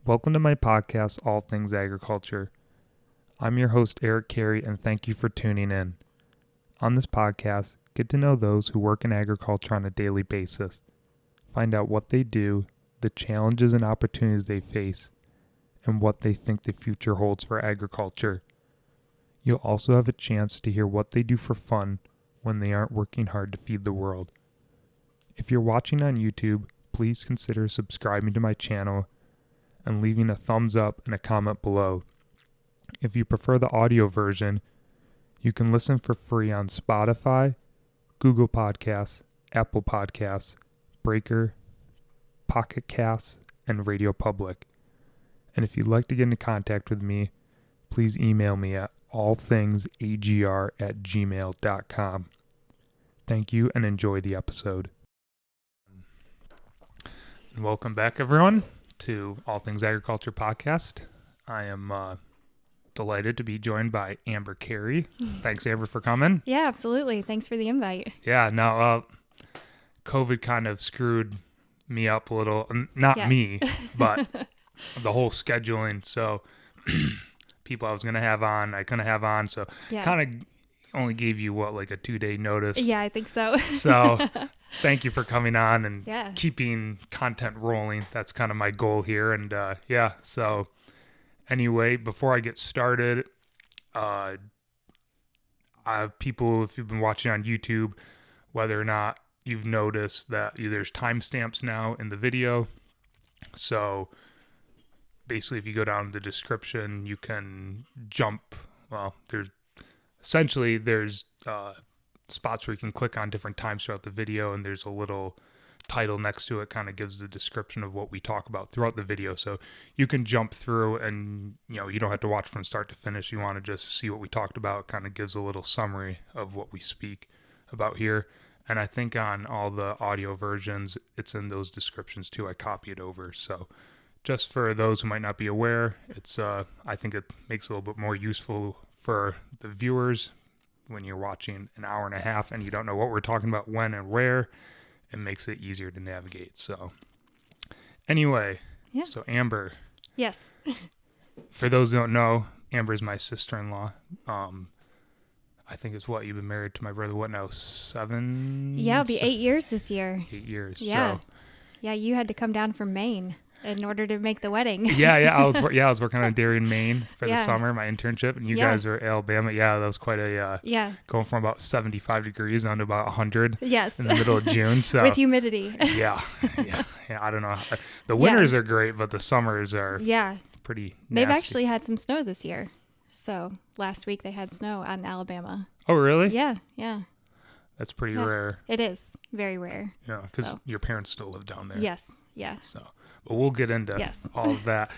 Welcome to my podcast, All Things Agriculture. I'm your host, Eric Carey, and thank you for tuning in. On this podcast, get to know those who work in agriculture on a daily basis. Find out what they do, the challenges and opportunities they face, and what they think the future holds for agriculture. You'll also have a chance to hear what they do for fun when they aren't working hard to feed the world. If you're watching on YouTube, please consider subscribing to my channel and leaving a thumbs up and a comment below. If you prefer the audio version, you can listen for free on Spotify, Google Podcasts, Apple Podcasts, Breaker, Pocket Casts, and Radio Public. And if you'd like to get in contact with me, please email me at allthingsagr@gmail.com. Thank you and enjoy the episode. Welcome back, everyone, to All Things Agriculture podcast. I am delighted to be joined by Amber Carey. Thanks, Amber, for coming. Yeah, absolutely. Thanks for the invite. Yeah, now COVID kind of screwed me up a little. Not me, but the whole scheduling. So people I was going to have on, I couldn't have on. So kind of only gave you, like a 2-day notice? Yeah, I think so. So thank you for coming on and keeping content rolling. That's kind of my goal here. And so anyway, before I get started, I have people, if you've been watching on YouTube, whether or not you've noticed that there's timestamps now in the video. So basically, if you go down to the description, you can jump. Well, there's spots where you can click on different times throughout the video, and there's a little title next to it, kind of gives the description of what we talk about throughout the video. So you can jump through and, you don't have to watch from start to finish. You want to just see what we talked about. It kind of gives a little summary of what we speak about here. And I think on all the audio versions, it's in those descriptions too. I copy it over. So just for those who might not be aware, it's I think it makes it a little bit more useful for the viewers when you're watching an hour and a half and you don't know what we're talking about, when and where. It makes it easier to navigate. So anyway, So Amber. Yes. For those who don't know, Amber is my sister-in-law. I think it's you've been married to my brother, what now, 7? Yeah, it'll be 8 years this year. 8 years. Yeah. So. Yeah, you had to come down from Maine in order to make the wedding. I was working on a dairy in Maine for the summer, my internship, and you guys were Alabama. Yeah, that was quite a going from about 75 degrees down to about 100 in the middle of June. So with humidity. Yeah. I don't know. The winters are great, but the summers are pretty nasty. They've actually had some snow this year. So last week they had snow out in Alabama. Oh, really? Yeah. That's pretty rare. It is very rare. Yeah, because your parents still live down there. Yes. Yeah. So, but we'll get into all of that.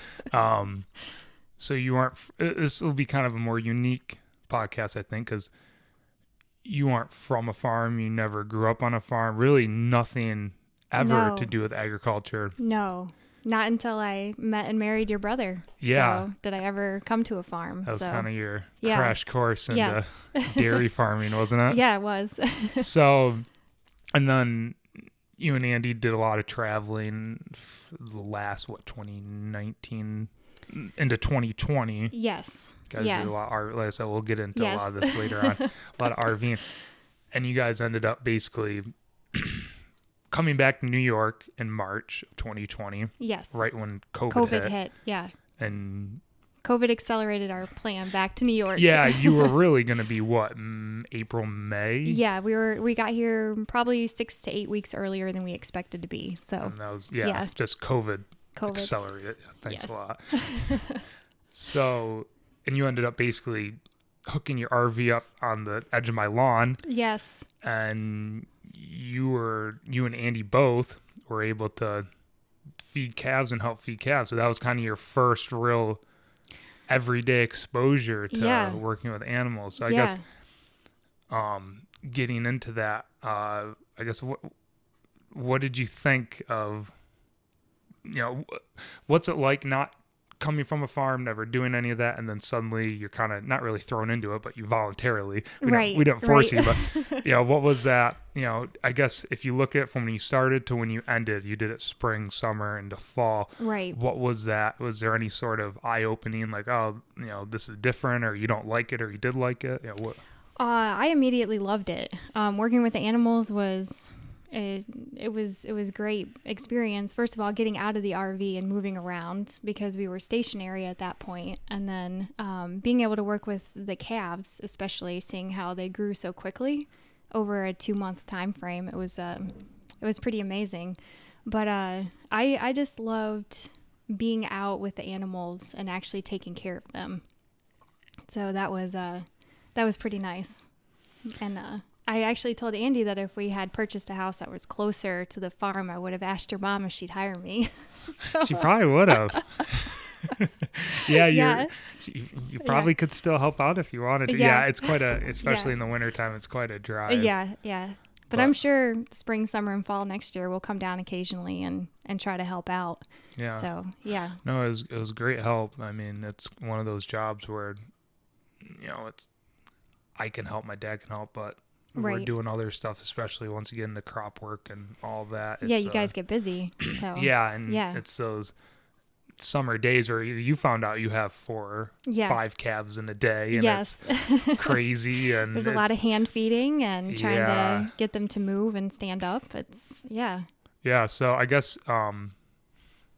So you aren't. This will be kind of a more unique podcast, I think, because you aren't from a farm. You never grew up on a farm. Really, nothing ever to do with agriculture. No. Not until I met and married your brother. Yeah. So did I ever come to a farm. That was kind of your crash course into dairy farming, wasn't it? Yeah, it was. So, and then you and Andy did a lot of traveling the last, 2019 into 2020. Yes. You guys did a lot of like I said, we'll get into a lot of this later on. A lot of RVing. And you guys ended up basically coming back to New York in March of 2020. Yes. Right when COVID hit. Yeah. And COVID accelerated our plan back to New York. Yeah, you were really going to be April, May? Yeah, we got here probably 6 to 8 weeks earlier than we expected to be. So and that was just COVID accelerated. Thanks a lot. So, and you ended up basically hooking your RV up on the edge of my lawn. Yes. And you and Andy both were able to feed calves and help feed calves. So that was kind of your first real everyday exposure to working with animals. So I guess getting into that, I guess what did you think of, what's it like not coming from a farm, never doing any of that, and then suddenly you're kind of not really thrown into it, but you voluntarily. We didn't force you, but what was that? I guess if you look at it from when you started to when you ended, you did it spring, summer, into fall. Right. What was that? Was there any sort of eye-opening, like, oh, this is different, or you don't like it, or you did like it? What? I immediately loved it. Working with the animals was. It was great experience. First of all, getting out of the RV and moving around because we were stationary at that point, and then being able to work with the calves, especially seeing how they grew so quickly over a 2-month time frame. It was pretty amazing. But I just loved being out with the animals and actually taking care of them. So that was pretty nice. And I actually told Andy that if we had purchased a house that was closer to the farm, I would have asked your mom if she'd hire me. She probably would have. You probably could still help out if you wanted to. Yeah, it's quite especially in the wintertime, it's quite a drive. Yeah. But I'm sure spring, summer, and fall next year we'll come down occasionally and try to help out. Yeah. So, yeah. No, it was great help. I mean, it's one of those jobs where, it's I can help, my dad can help, but we're doing other stuff, especially once you get into crop work and all that. Yeah, you guys get busy. So it's those summer days where you found out you have 5 calves in a day, and it's crazy. And there's a lot of hand feeding and trying to get them to move and stand up. Yeah. So I guess,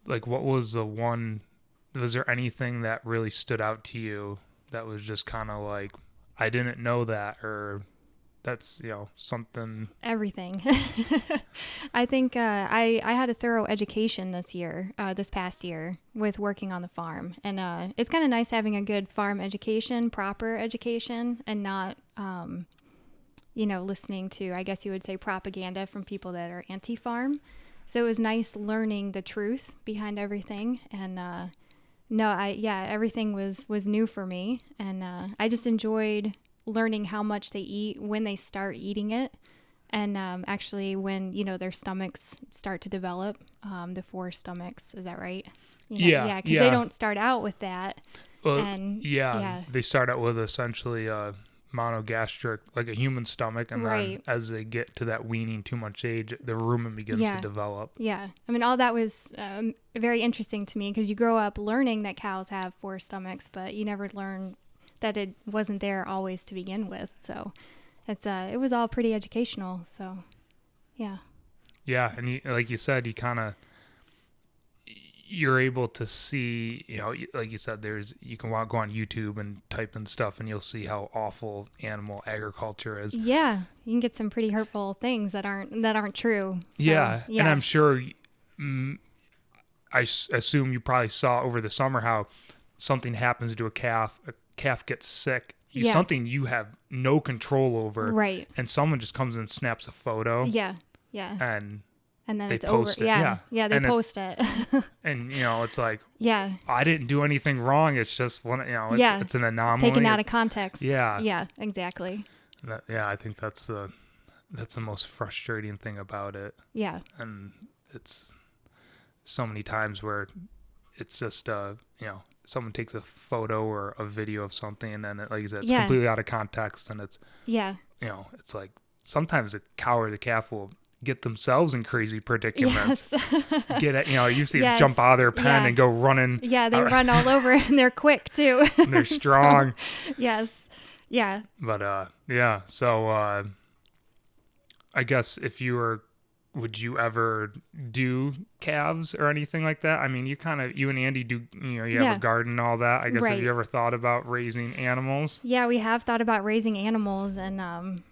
like, what was was there anything that really stood out to you that was just kind of like, I didn't know that, or that's, something? Everything. I think I had a thorough education this past year with working on the farm. And it's kind of nice having a good farm education, proper education, and not, listening to, I guess you would say, propaganda from people that are anti-farm. So it was nice learning the truth behind everything. And everything was new for me. And I just enjoyed learning how much they eat, when they start eating it, and actually when their stomachs start to develop, the 4 stomachs, is that right? Because they don't start out with that. They start out with essentially a monogastric, like a human stomach, and then as they get to that weaning 2 months age, the rumen begins to develop. I mean, all that was very interesting to me, because you grow up learning that cows have 4 stomachs, but you never learn that it wasn't there always to begin with. So it was all pretty educational. So, yeah. Yeah. And like you said, you're able to see, like you said, you can go on YouTube and type in stuff, and you'll see how awful animal agriculture is. Yeah. You can get some pretty hurtful things that aren't true. So, And I'm sure, I assume you probably saw over the summer how something happens to a calf gets sick, something you have no control over, right? And someone just comes and snaps a photo, and then they it's post over. It. They post it, and it's like, I didn't do anything wrong. It's just one, it's an anomaly. It's taken out of context. Yeah, exactly. I think that's the most frustrating thing about it. Yeah, and it's so many times where it's just someone takes a photo or a video of something, and then like you said, it's completely out of context, and it's it's like sometimes the cow or the calf will get themselves in crazy predicaments. Get it, you see them jump out of their pen and go running. Yeah, they run all over, and they're quick too. And they're strong. So, yes. Yeah. But so I guess would you ever do calves or anything like that? I mean, you and Andy do, you have a garden and all that. I guess, have you ever thought about raising animals? Yeah, we have thought about raising animals. And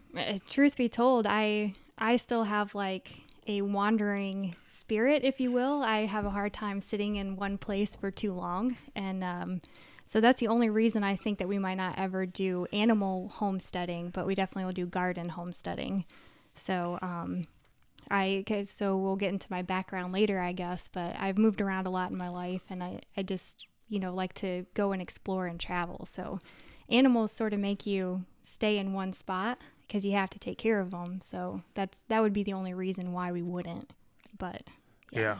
truth be told, I still have like a wandering spirit, if you will. I have a hard time sitting in one place for too long. And so that's the only reason I think that we might not ever do animal homesteading, but we definitely will do garden homesteading. So, so we'll get into my background later, I guess, but I've moved around a lot in my life, and I just, like to go and explore and travel. So animals sort of make you stay in one spot because you have to take care of them. So that would be the only reason why we wouldn't, but yeah.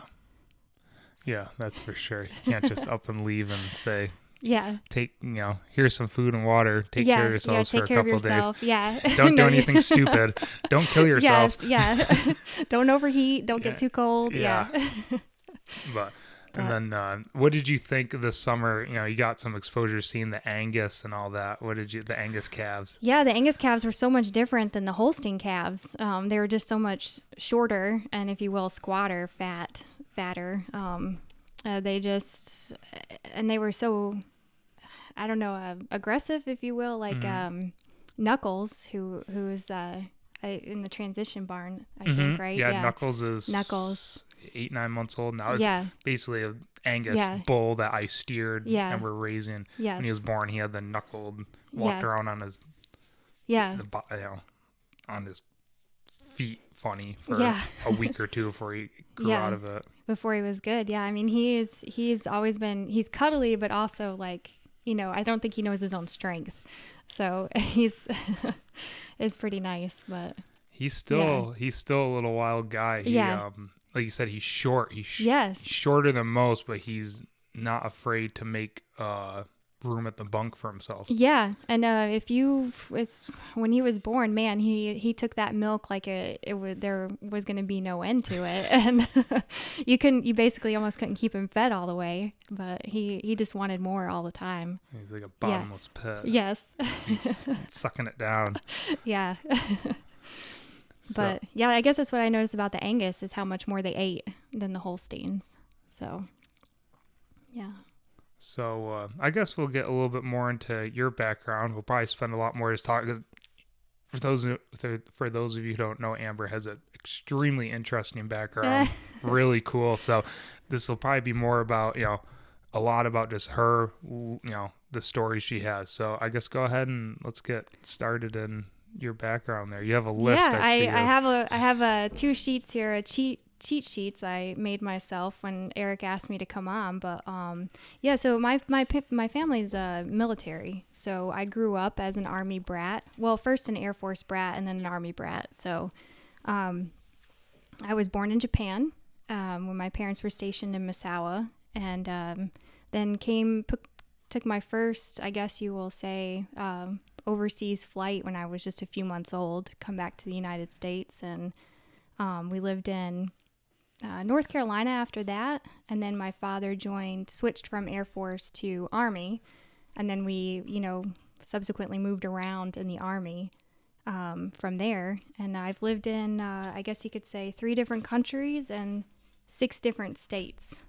Yeah, that's for sure. You can't just up and leave and say, Yeah. take, here's some food and water. Take care of yourselves take for a care of couple of days. yourself. Yeah. Don't do No, anything stupid. Don't kill yourself. Yes, yeah. Don't overheat. Don't get too cold. Yeah. But and then what did you think of this summer? You got some exposure seeing the Angus and all that. The Angus calves? Yeah, the Angus calves were so much different than the Holstein calves. They were just so much shorter and, if you will, fatter. They were so, I don't know, aggressive, if you will, like Knuckles, who's in the transition barn, I think, right? Yeah, Knuckles is 8-9 months old now. It's basically an Angus bull that I steered and we're raising. Yes. When he was born, he had the knuckled, walked around on his on his feet funny for a week or two before he grew out of it. Before he was good. Yeah, I mean, he's always been, he's cuddly, but also like, I don't think he knows his own strength. So he's pretty nice, but he's still a little wild guy. He, like you said, he's short. He's shorter than most, but he's not afraid to make room at the bunk for himself. Yeah, and when he was born, man, he took that milk like there was going to be no end to it, and you basically almost couldn't keep him fed all the way, but he just wanted more all the time. He's like a bottomless pit. Yes, keeps sucking it down. Yeah. But yeah, I guess that's what I noticed about the Angus is how much more they ate than the Holsteins. So, yeah. So I guess we'll get a little bit more into your background. We'll probably spend a lot more just talking. For those of you who don't know, Amber has an extremely interesting background. Really cool. So this will probably be more about a lot about just her, the story she has. So I guess go ahead and let's get started in your background there. You have a list. I have 2 sheets here, cheat sheets I made myself when Eric asked me to come on. But so my family's military. So I grew up as an Army brat. Well, first an Air Force brat and then an Army brat. So I was born in Japan when my parents were stationed in Misawa, and then took my first, I guess you will say, overseas flight when I was just a few months old, come back to the United States, and we lived in North Carolina after that, and then my father switched from Air Force to Army, and then we, subsequently moved around in the Army from there, and I've lived in, I guess you could say, 3 different countries and 6 different states.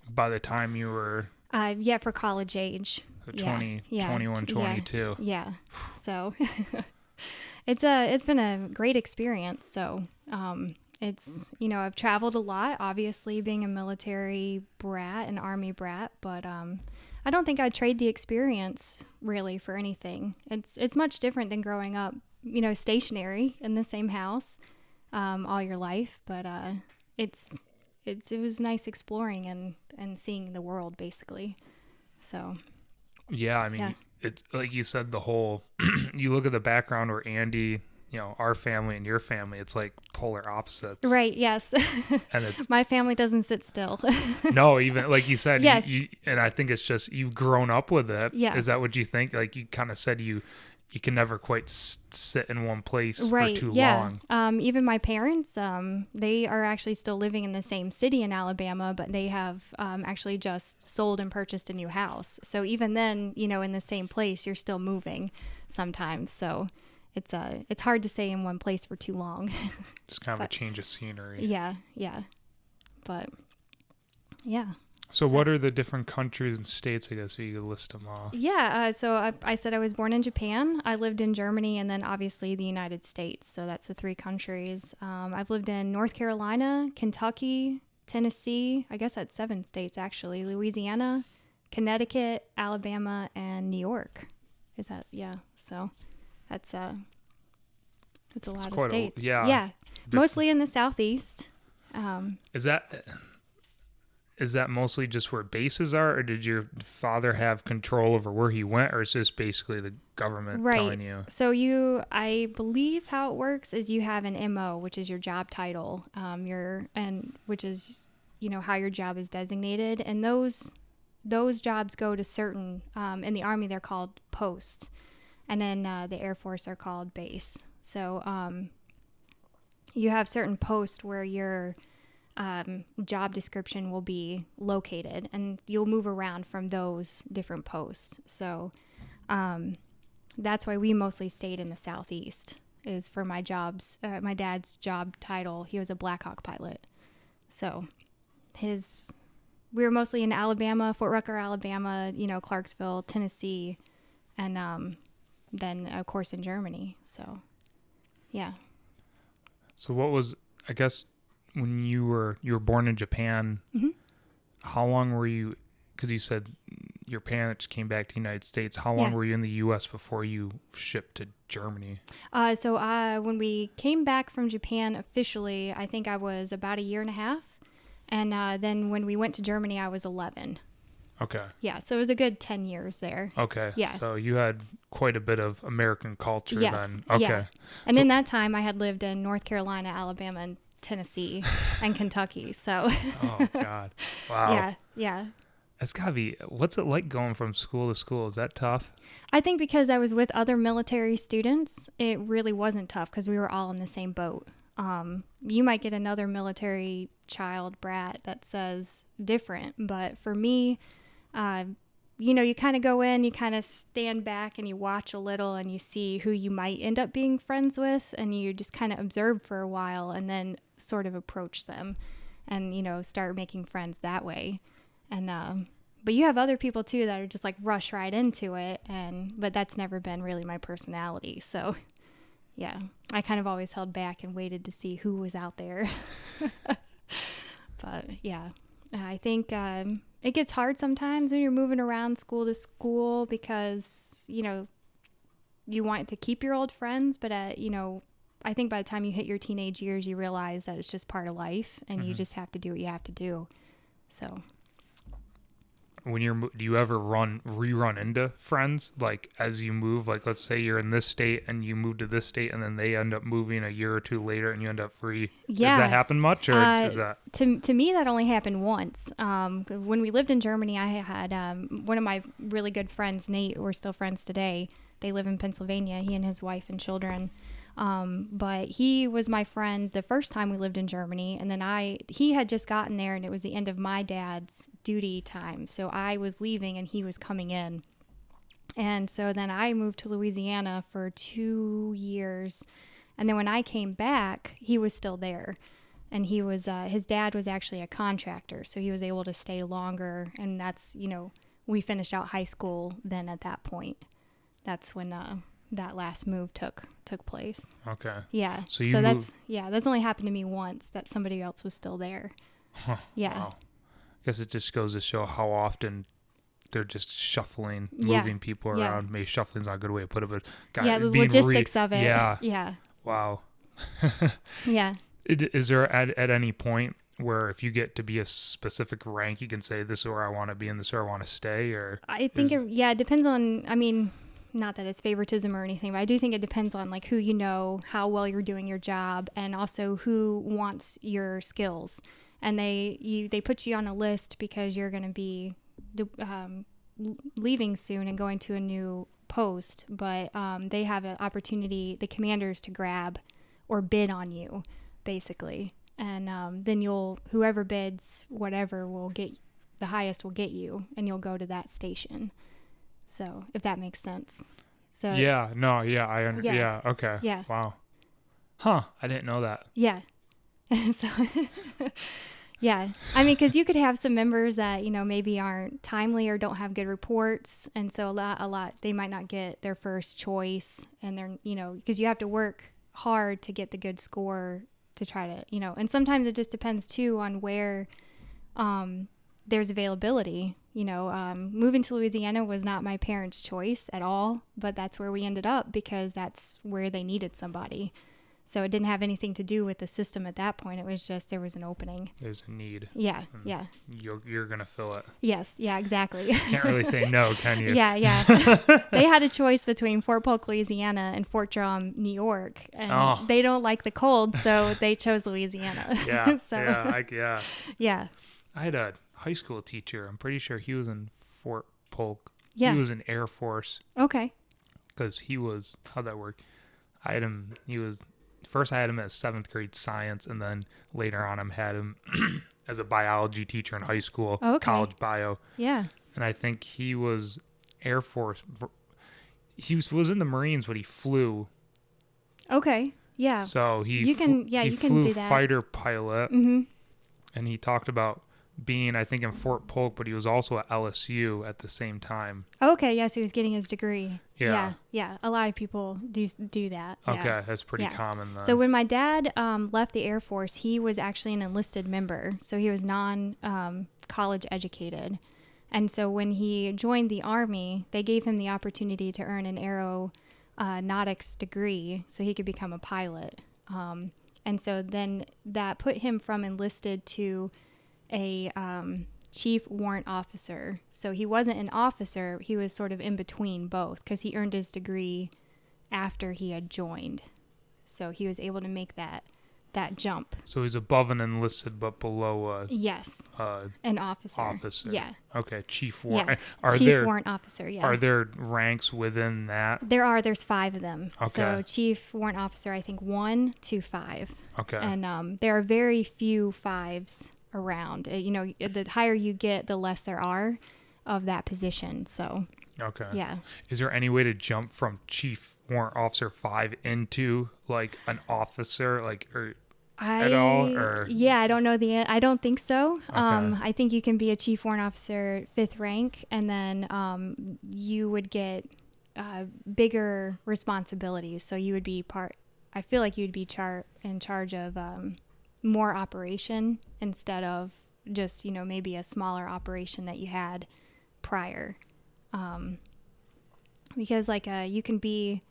By the time you were... for college age. So 21, 22. Yeah. So it's been a great experience. So I've traveled a lot, obviously being a military brat, an Army brat, but I don't think I'd trade the experience really for anything. It's much different than growing up, stationary in the same house all your life, but it was nice exploring and seeing the world basically. So yeah, I mean, it's like you said, the whole you look at the background where Andy, our family and your family, it's like polar opposites. Right, yes. And it's my family doesn't sit still. No, even like you said, yes. And I think it's just you've grown up with it. Yeah. Is that what you think? Like you kind of said you can never quite sit in one place for too long. Even my parents, they are actually still living in the same city in Alabama, but they have actually just sold and purchased a new house. So even then, in the same place, you're still moving sometimes. So it's hard to stay in one place for too long. Just kind of a change of scenery. Yeah. But yeah. So what are the different countries and states, I guess, if you could list them all? Yeah, so I said I was born in Japan. I lived in Germany and then obviously the United States. So that's the 3 countries. I've lived in North Carolina, Kentucky, Tennessee. I guess that's 7 states, actually. Louisiana, Connecticut, Alabama, and New York. Is that, yeah. So that's a lot of states. Yeah. Mostly in the Southeast. Is that mostly just where bases are, or did your father have control over where he went, or is this basically the government telling you? So I believe how it works is you have an MO, which is your job title, which is, how your job is designated. And those jobs go to certain, in the Army, they're called posts. And then the Air Force are called base. So you have certain posts where your job description will be located, and you'll move around from those different posts. So that's why we mostly stayed in the Southeast, is for my jobs. My dad's job title, he was a Black Hawk pilot. So we were mostly in Alabama, Fort Rucker, Alabama, Clarksville, Tennessee, and then of course in Germany. So yeah. So what was, I guess, when you were born in Japan, Mm-hmm. how long were you, because you said your parents came back to the United States, how long were you in the U.S. before you shipped to Germany? So when we came back from Japan officially, I think I was about a year and a half. And then when we went to Germany, I was 11. Okay. Yeah, so it was a good 10 years there. Okay. Yeah. So you had quite a bit of American culture then. Okay. Yeah. And in that time, I had lived in North Carolina, Alabama, and Tennessee, and Kentucky. So. Oh, God. Wow. Yeah, yeah. It's gotta be, what's it like going from school to school? Is that tough? I think because I was with other military students, it really wasn't tough because we were all in the same boat. You might get another military child brat that says different, but for me, you kind of go in, you kind of stand back and you watch a little and you see who you might end up being friends with, and you just kind of observe for a while and then sort of approach them and, start making friends that way. And, but you have other people too that are just like rush right into it, but that's never been really my personality. So yeah, I kind of always held back and waited to see who was out there. But yeah, I think it gets hard sometimes when you're moving around school to school because, you want to keep your old friends, but, I think by the time you hit your teenage years, you realize that it's just part of life and you just have to do what you have to do. So. Do you ever rerun into friends, like as you move? Like, let's say you're in this state and you move to this state, and then they end up moving a year or two later, and you end up free. Yeah. Does that happen much, or is that? To me, that only happened once. When we lived in Germany, I had one of my really good friends, Nate. We're still friends today. They live in Pennsylvania. He and his wife and children. But he was my friend the first time we lived in Germany, and then he had just gotten there, and it was the end of my dad's duty time. So I was leaving and he was coming in. And so then I moved to Louisiana for 2 years. And then when I came back, he was still there. And he was, his dad was actually a contractor, so he was able to stay longer. And that's, we finished out high school then at that point. That's when, that last move took place. Okay. Yeah. So that's only happened to me once, that somebody else was still there. Huh, yeah. Wow. I guess it just goes to show how often they're just shuffling, moving people around. Maybe shuffling's not a good way to put it, but the logistics of it. Yeah. Yeah. Wow. Yeah. Is there at any point where if you get to be a specific rank, you can say, this is where I want to be and this is where I want to stay? Or I think it depends on, not that it's favoritism or anything, but I do think it depends on like who you know, how well you're doing your job, and also who wants your skills. And they put you on a list because you're going to be leaving soon and going to a new post, but they have an opportunity, the commanders, to grab or bid on you, basically. And then whoever bids whatever will get the highest will get you, and you'll go to that station. So if that makes sense. So yeah, no, yeah, yeah, okay, yeah, wow, huh? I didn't know that. Yeah, so yeah, because you could have some members that maybe aren't timely or don't have good reports, and so a lot they might not get their first choice, and they're because you have to work hard to get the good score to try to and sometimes it just depends too on where there's availability. Moving to Louisiana was not my parents' choice at all, but that's where we ended up because that's where they needed somebody. So it didn't have anything to do with the system at that point. It was just there was an opening. There's a need. Yeah, yeah. You're going to fill it. Yes, yeah, exactly. Can't really say no, can you? Yeah. They had a choice between Fort Polk, Louisiana and Fort Drum, New York. And they don't like the cold, so they chose Louisiana. Yeah, so, yeah. Yeah. I had a high school teacher. I'm pretty sure he was in Fort Polk. Yeah. He was in Air Force Okay. because he was, how'd that work? I had him, first I had him as 7th grade science, and then later on I had him as a biology teacher in high school, college bio. Yeah. And I think he was Air Force. He was in the Marines, but he flew. Okay. Yeah. So he you can flew do that. fighter pilot. Mm-hmm. And he talked about being, I think, in Fort Polk, but he was also at LSU at the same time. Okay. Yes, he was getting his degree. Yeah. Yeah. A lot of people do that. Okay, Yeah. that's pretty common then. So when my dad left the Air Force, he was actually an enlisted member. So he was college educated. And so when he joined the Army, they gave him the opportunity to earn an aeronautics degree so he could become a pilot. And so then that put him from enlisted to a chief warrant officer. So he wasn't an officer. He was sort of in between both because he earned his degree after he had joined. So he was able to make that jump. So he's above an enlisted but below Yes. An officer. Officer. Yeah. Okay, chief warrant. Yeah. Chief warrant officer, yeah. Are there ranks within that? There's 5 of them. Okay. So chief warrant officer, I think 1 to 5. Okay. And there are very few 5s around. The higher you get, the less there are of that position. So okay. Yeah. Is there any way to jump from chief warrant officer 5 into like an officer, like at all? Or yeah, I don't know I don't think so. Okay. I think you can be a chief warrant officer 5th rank, and then you would get bigger responsibilities. So you would be I feel like you'd be in charge of more operation instead of just maybe a smaller operation that you had prior. Because you can be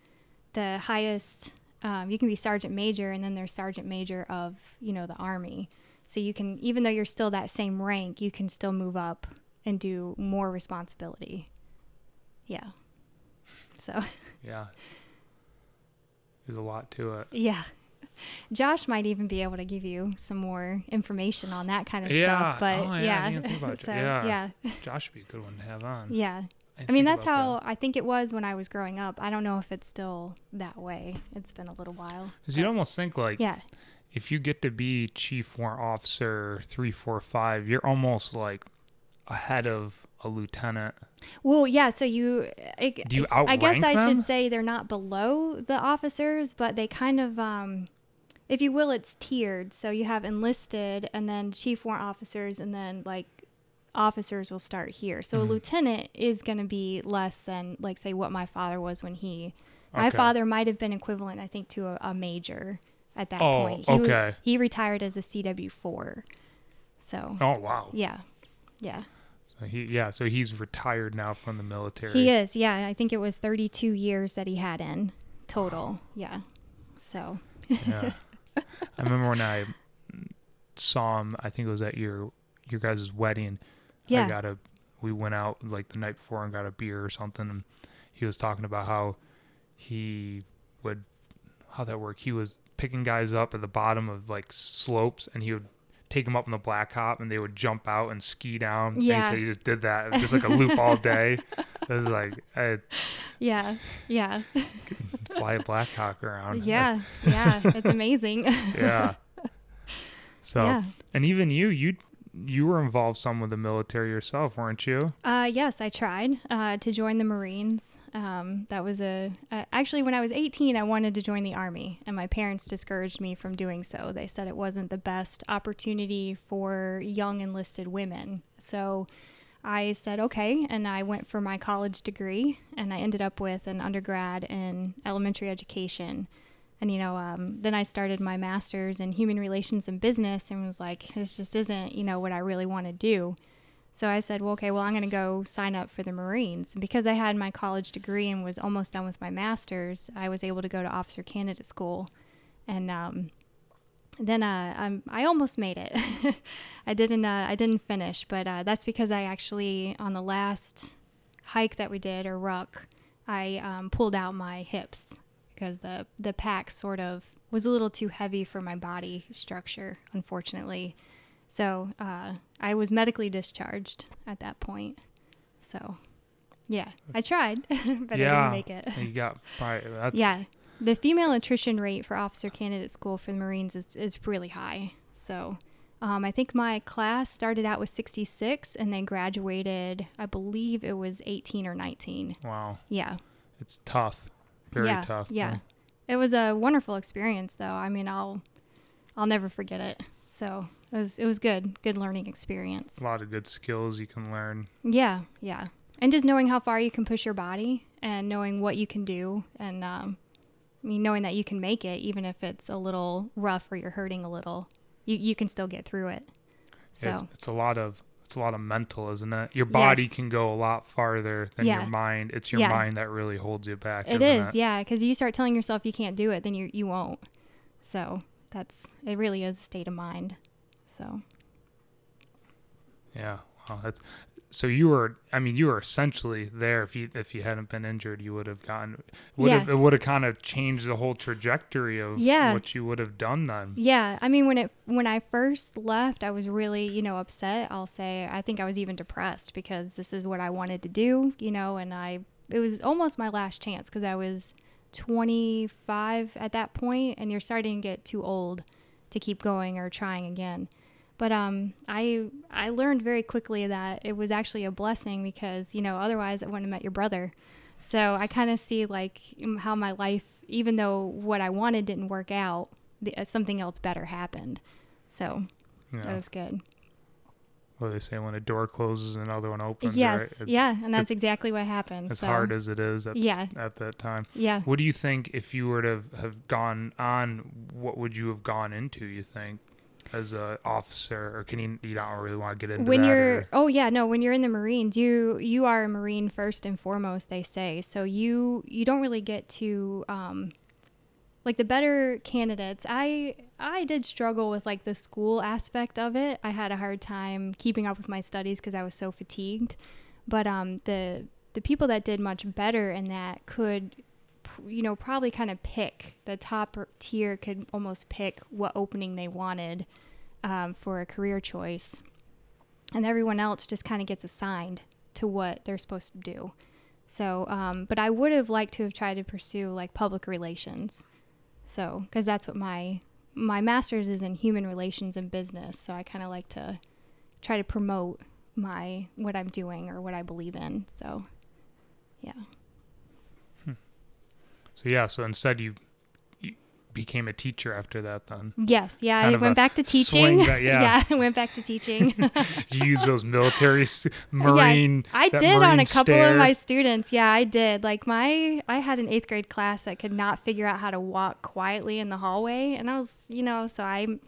the highest. You can be sergeant major, and then there's sergeant major of, the Army. So you can, even though you're still that same rank, you can still move up and do more responsibility. Yeah. So. Yeah. There's a lot to it. Yeah. Josh might even be able to give you some more information on that kind of stuff. But I didn't think about so, yeah. Josh would be a good one to have on. Yeah. I mean, that's how I think it was when I was growing up. I don't know if it's still that way. It's been a little while. Because you'd almost think yeah. If you get to be chief warrant officer 3, 4, 5, you're almost like ahead of a lieutenant. Well, yeah. So do you outrank I guess I them? should say they're not below the officers, but they kind of, if you will, it's tiered. So you have enlisted, and then chief warrant officers, and then officers will start here. So a lieutenant is going to be less than, say, what my father was when my father might have been equivalent, I think, to a major at that point. He retired as a CW4. So. Oh, wow. Yeah. Yeah. So he's retired now from the military. He is. Yeah. I think it was 32 years that he had in total. Wow. Yeah. So. Yeah. I remember when I saw him, I think it was at your guys' wedding. Yeah. We went out the night before and got a beer or something, and he was talking about how that worked. He was picking guys up at the bottom of slopes, and he would take them up in the blacktop, and they would jump out and ski down. Yeah. And he said he just did that. It was just a loop all day. It was yeah. Fly a blackhawk around. Yeah. It's amazing. Yeah. So, and even you were involved some with the military yourself, weren't you? Yes, I tried to join the Marines. That was actually when I was 18, I wanted to join the Army, and my parents discouraged me from doing so. They said it wasn't the best opportunity for young enlisted women. So I said, okay, and I went for my college degree, and I ended up with an undergrad in elementary education. And, then I started my master's in human relations and business, and was like, this just isn't, what I really want to do. So I said, I'm going to go sign up for the Marines. And because I had my college degree and was almost done with my master's, I was able to go to officer candidate school. And then I almost made it. I didn't finish, but that's because I actually, on the last hike that we did, or ruck, I pulled out my hips, because the pack sort of was a little too heavy for my body structure, unfortunately. So I was medically discharged at that point. So, yeah, I tried, but I didn't make it. You got that's Yeah, the female attrition rate for officer candidate school for the Marines is really high. So I think my class started out with 66 and then graduated, I believe it was 18 or 19. Wow. Yeah. It's tough. Very tough. Yeah. It was a wonderful experience, though. I mean, I'll never forget it. So it was good learning experience. A lot of good skills you can learn. Yeah. And just knowing how far you can push your body and knowing what you can do and knowing that you can make it, even if it's a little rough or you're hurting a little, you can still get through it. So it's a lot of mental, isn't it? Your body can go a lot farther than your mind. It's your mind that really holds you back. It is, yeah, because you start telling yourself you can't do it, then you won't. So it really is a state of mind. So yeah, wow, so you were essentially there. If you hadn't been injured, you would have it would have kind of changed the whole trajectory of what you would have done then. Yeah, I mean, when I first left, I was really, upset. I'll say, I think I was even depressed because this is what I wanted to do, and it was almost my last chance because I was 25 at that point, and you're starting to get too old to keep going or trying again. But I learned very quickly that it was actually a blessing because, otherwise I wouldn't have met your brother. So I kind of see like how my life, even though what I wanted didn't work out, something else better happened. So that was good. What do they say? When a door closes, another one opens. Yes. Right? Yeah. And that's exactly what happened. As hard as it is at that time. Yeah. What do you think if you were to have gone on, what would you have gone into, you think? As an officer, or can you don't really want to get into when that? When you're in the Marines, you are a Marine first and foremost, they say. So you don't really get to like the better candidates. I did struggle with like the school aspect of it. I had a hard time keeping up with my studies because I was so fatigued. But the people that did much better in that could probably kind of pick. The top tier could almost pick what opening they wanted for a career choice. And everyone else just kind of gets assigned to what they're supposed to do. So, but I would have liked to have tried to pursue like public relations. So, because that's what my master's is in human relations and business. So I kind of like to try to promote what I'm doing or what I believe in. So, yeah. So instead you became a teacher after that then? Yes. Yeah. I went back to teaching. I went back to teaching. You use those military Marine. Yeah, I did on a couple of my students. Yeah, I did. Like I had an 8th grade class that could not figure out how to walk quietly in the hallway. And I was, so I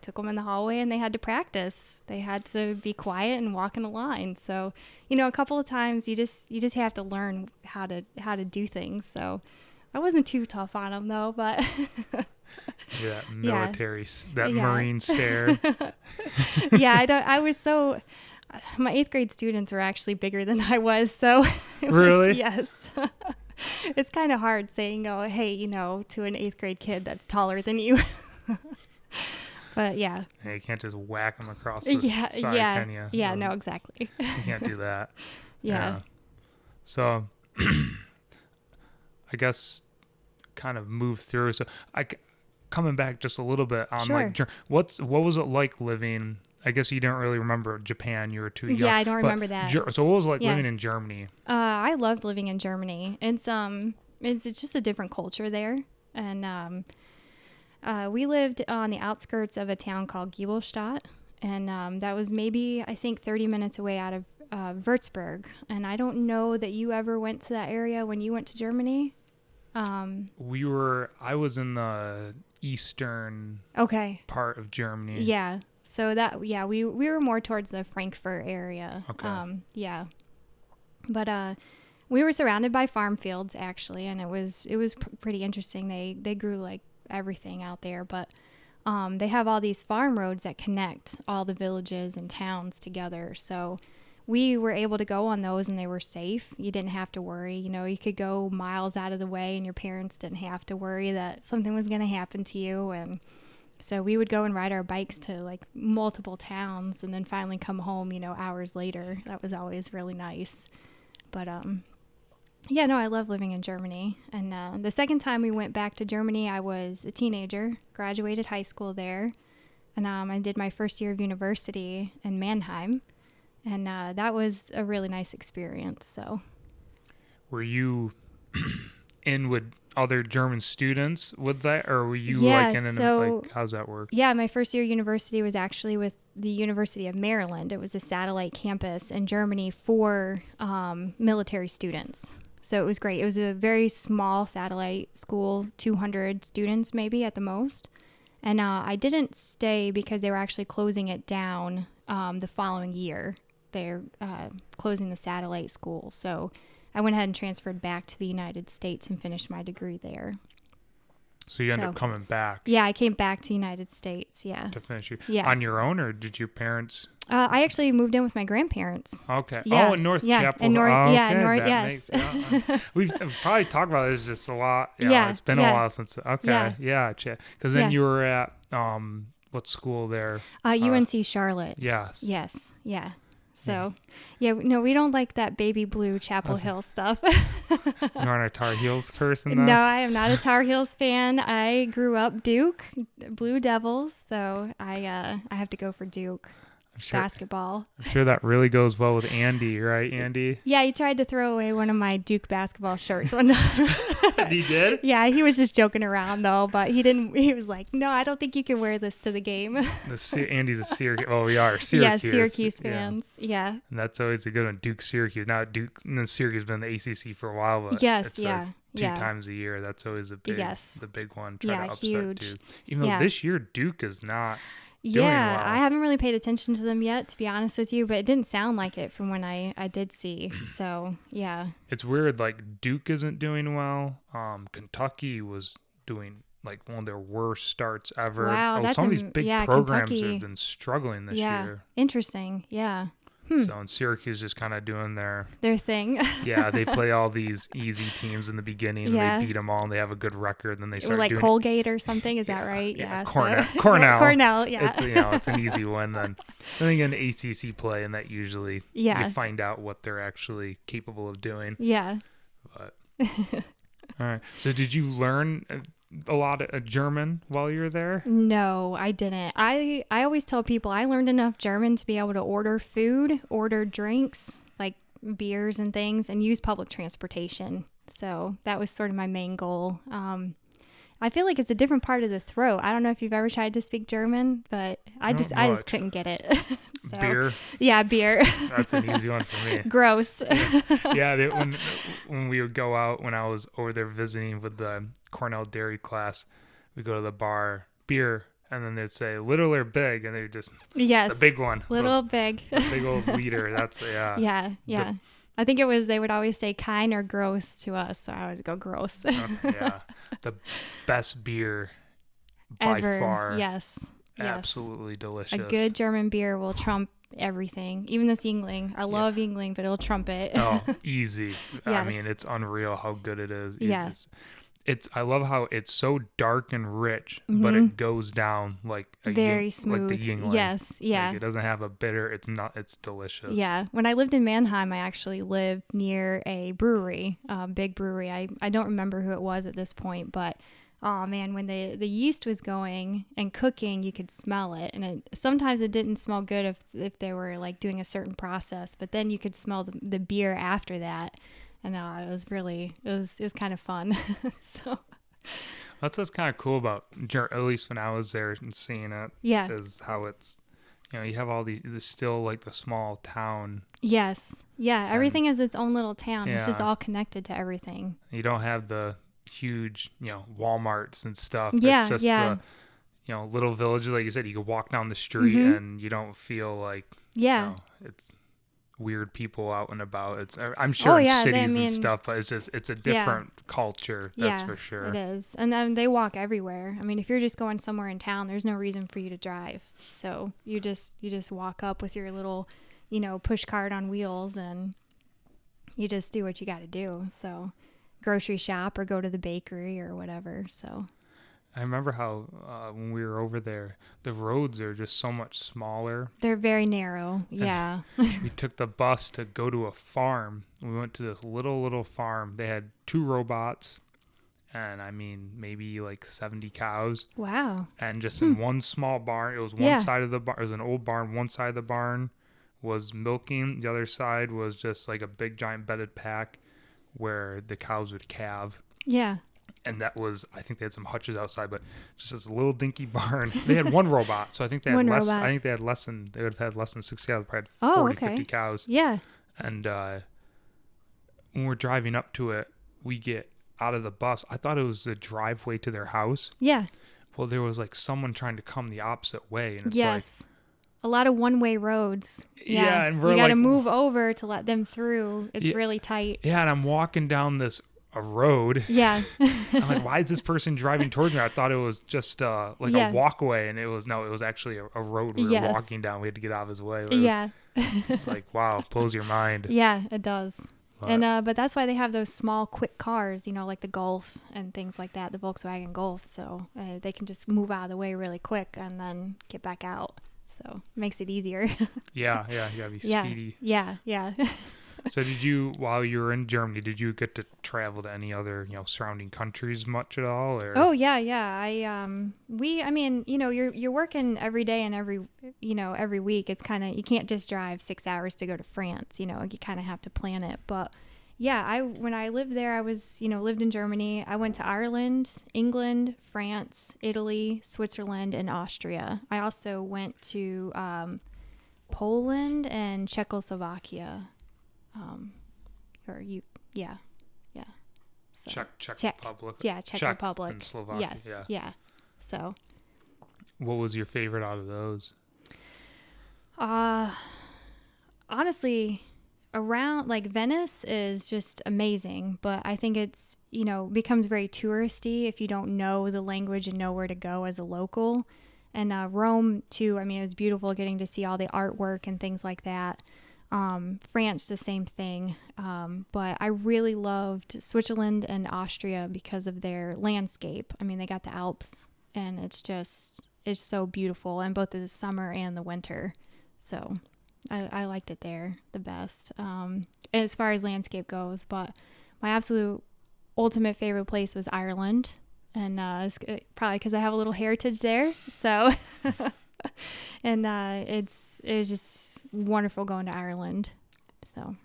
took them in the hallway and they had to practice. They had to be quiet and walk in a line. So, a couple of times you just have to learn how to do things. So I wasn't too tough on them though, but that Marine stare. I was so, my 8th grade students were actually bigger than I was. So really? Yes. It's kind of hard saying, oh, hey, to an 8th grade kid that's taller than you. But yeah. Hey, you can't just whack them across the side, can you? Yeah, no, exactly. You can't do that. Yeah. So I guess kind of move through. So coming back just a little bit on like what was it like living? I guess you don't really remember Japan. You were too young. Yeah, I don't remember that. So what was it like living in Germany? I loved living in Germany. It's just a different culture there, and we lived on the outskirts of a town called Giebelstadt, and that was maybe I think 30 minutes away out of Würzburg. And I don't know that you ever went to that area when you went to Germany. I was in the eastern part of Germany. Yeah. So we were more towards the Frankfurt area. Okay. But we were surrounded by farm fields actually, and it was pretty interesting. They grew like everything out there, but they have all these farm roads that connect all the villages and towns together. So we were able to go on those and they were safe. You didn't have to worry. You could go miles out of the way and your parents didn't have to worry that something was going to happen to you. And So we would go and ride our bikes to like multiple towns and then finally come home, hours later. That was always really nice. But yeah, no, I love living in Germany. And the second time we went back to Germany, I was a teenager, graduated high school there. And I did my first year of university in Mannheim. And that was a really nice experience. So, were you in with other German students with that, or were you like how's that work? Yeah, my first year of university was actually with the University of Maryland. It was a satellite campus in Germany for military students. So it was great. It was a very small satellite school, 200 students maybe at the most. And I didn't stay because they were actually closing it down the following year. They're closing the satellite school. So I went ahead and transferred back to the United States and finished my degree there. So you ended up coming back? Yeah, I came back to the United States, yeah. To finish on your own, or did your parents? I actually moved in with my grandparents. Okay. Yeah. Oh, in North yeah. Chapel. In North, okay. Yes. We've probably talked about this just a lot. Yeah. It's been a while since. Okay. Yeah. Because then you were at what school there? UNC Charlotte. Yes. Yes. Yeah. So, no, we don't like that baby blue Chapel Hill stuff. You aren't a Tar Heels person, though? No, I am not a Tar Heels fan. I grew up Duke, Blue Devils, so I have to go for Duke basketball. I'm sure that really goes well with Andy, right, Andy? Yeah, he tried to throw away one of my Duke basketball shirts one time. He did? Yeah, he was just joking around though, but he didn't. He was like, "No, I don't think you can wear this to the game." Andy's a Syracuse. Oh, we are Syracuse. Yeah, Syracuse fans. Yeah. And that's always a good one. Duke, Syracuse. Now Duke and then Syracuse has been in the ACC for a while, but it's like two times a year. That's always the big one. Try to upset huge. Duke. Even though this year Duke is not. Yeah, I haven't really paid attention to them yet, to be honest with you, but it didn't sound like it from when I did see. So, yeah. It's weird, like Duke isn't doing well. Kentucky was doing like one of their worst starts ever. Wow, some of these big programs Kentucky have been struggling this year. Interesting. Yeah. So in Syracuse just kind of doing their thing. Yeah, they play all these easy teams in the beginning and they beat them all and they have a good record and then they start doing Colgate or something, is that right? Yeah. Cornell, yeah. It's an easy one. Then you get an ACC play and that usually you find out what they're actually capable of doing. Yeah. But all right. So did you learn a lot of German while you were there? No, I didn't. I always tell people I learned enough German to be able to order food, order drinks, like beers and things, and use public transportation. So that was sort of my main goal. I feel like it's a different part of the throat. I don't know if you've ever tried to speak German, but I just couldn't get it. So, beer? Yeah, beer. That's an easy one for me. Gross. When we would go out, when I was over there visiting with the Cornell Dairy class, we go to the bar, beer, and then they'd say little or big, and they're just the big one. Little, big. The big old liter. That's Yeah. I think they would always say kind or gross to us, so I would go gross. The best beer by far. Yes. Absolutely delicious. A good German beer will trump everything, even this Yingling. I love Yingling, but it'll trump it. Oh, easy. Yes. I mean, it's unreal how good it is. I love how it's so dark and rich, but it goes down like very smooth. Like the Yingling. Yes, yeah. Like it doesn't have a bitter. It's delicious. Yeah. When I lived in Mannheim, I actually lived near a brewery, big brewery. I don't remember who it was at this point, but oh man, when the yeast was going and cooking, you could smell it, and sometimes it didn't smell good if they were like doing a certain process, but then you could smell the beer after that. And it was it was kind of fun. So that's what's kind of cool about, at least when I was there and seeing it. Yeah, is how it's, you have all these still like the small town. Yes, yeah. Everything is its own little town. It's just all connected to everything. You don't have the huge, Walmarts and stuff. Yeah, it's just the, little villages. Like you said, you can walk down the street and you don't feel like it's weird people out and about. I'm sure in cities and stuff, but it's a different culture. That's for sure. It is. And then they walk everywhere. I mean, if you're just going somewhere in town, there's no reason for you to drive. So you just walk up with your little, push cart on wheels, and you just do what you got to do. So grocery shop or go to the bakery or whatever. So I remember how when we were over there, the roads are just so much smaller. They're very narrow. Yeah. We took the bus to go to a farm. We went to this little farm. They had 2 robots and I mean maybe like 70 cows. Wow. And just in one small barn, it was one side of the barn. It was an old barn. One side of the barn was milking. The other side was just like a big giant bedded pack where the cows would calve. Yeah. And that was, I think they had some hutches outside, but just this little dinky barn. They had one robot, so I think they had less. I think they would have had less than 60 cows. Probably had 40, 50 cows. Yeah. And when we're driving up to it, we get out of the bus. I thought it was the driveway to their house. Yeah. Well, there was like someone trying to come the opposite way, and it's like a lot of one-way roads. Yeah, and we're you got to move over to let them through. It's really tight. Yeah, and I'm walking down a road. Yeah. I'm like, why is this person driving towards me? I thought it was just a walkway, and it was actually a road we were walking down. We had to get out of his way. It's like, wow, blows your mind. Yeah, it does. But that's why they have those small, quick cars, like the Golf and things like that, the Volkswagen Golf. So they can just move out of the way really quick and then get back out. So it makes it easier. Yeah, you gotta be speedy. Yeah. So while you were in Germany, did you get to travel to any other, surrounding countries much at all? Or? Oh, yeah. You're working every day and every week. It's kind of, you can't just drive 6 hours to go to France, you kind of have to plan it. But yeah, when I lived there, I was, lived in Germany. I went to Ireland, England, France, Italy, Switzerland, and Austria. I also went to Poland and Czechoslovakia. So Czech Republic. Yeah, Czech Republic. And Slovakia. Yes. Yeah. So. What was your favorite out of those? Honestly, around like Venice is just amazing, but I think it's, becomes very touristy if you don't know the language and know where to go as a local. And Rome too. I mean, it was beautiful getting to see all the artwork and things like that. France, the same thing. But I really loved Switzerland and Austria because of their landscape. I mean, they got the Alps and it's so beautiful in both the summer and the winter. So I liked it there the best, as far as landscape goes. But my absolute ultimate favorite place was Ireland. And it's probably because I have a little heritage there. So, and it was just wonderful going to Ireland. So.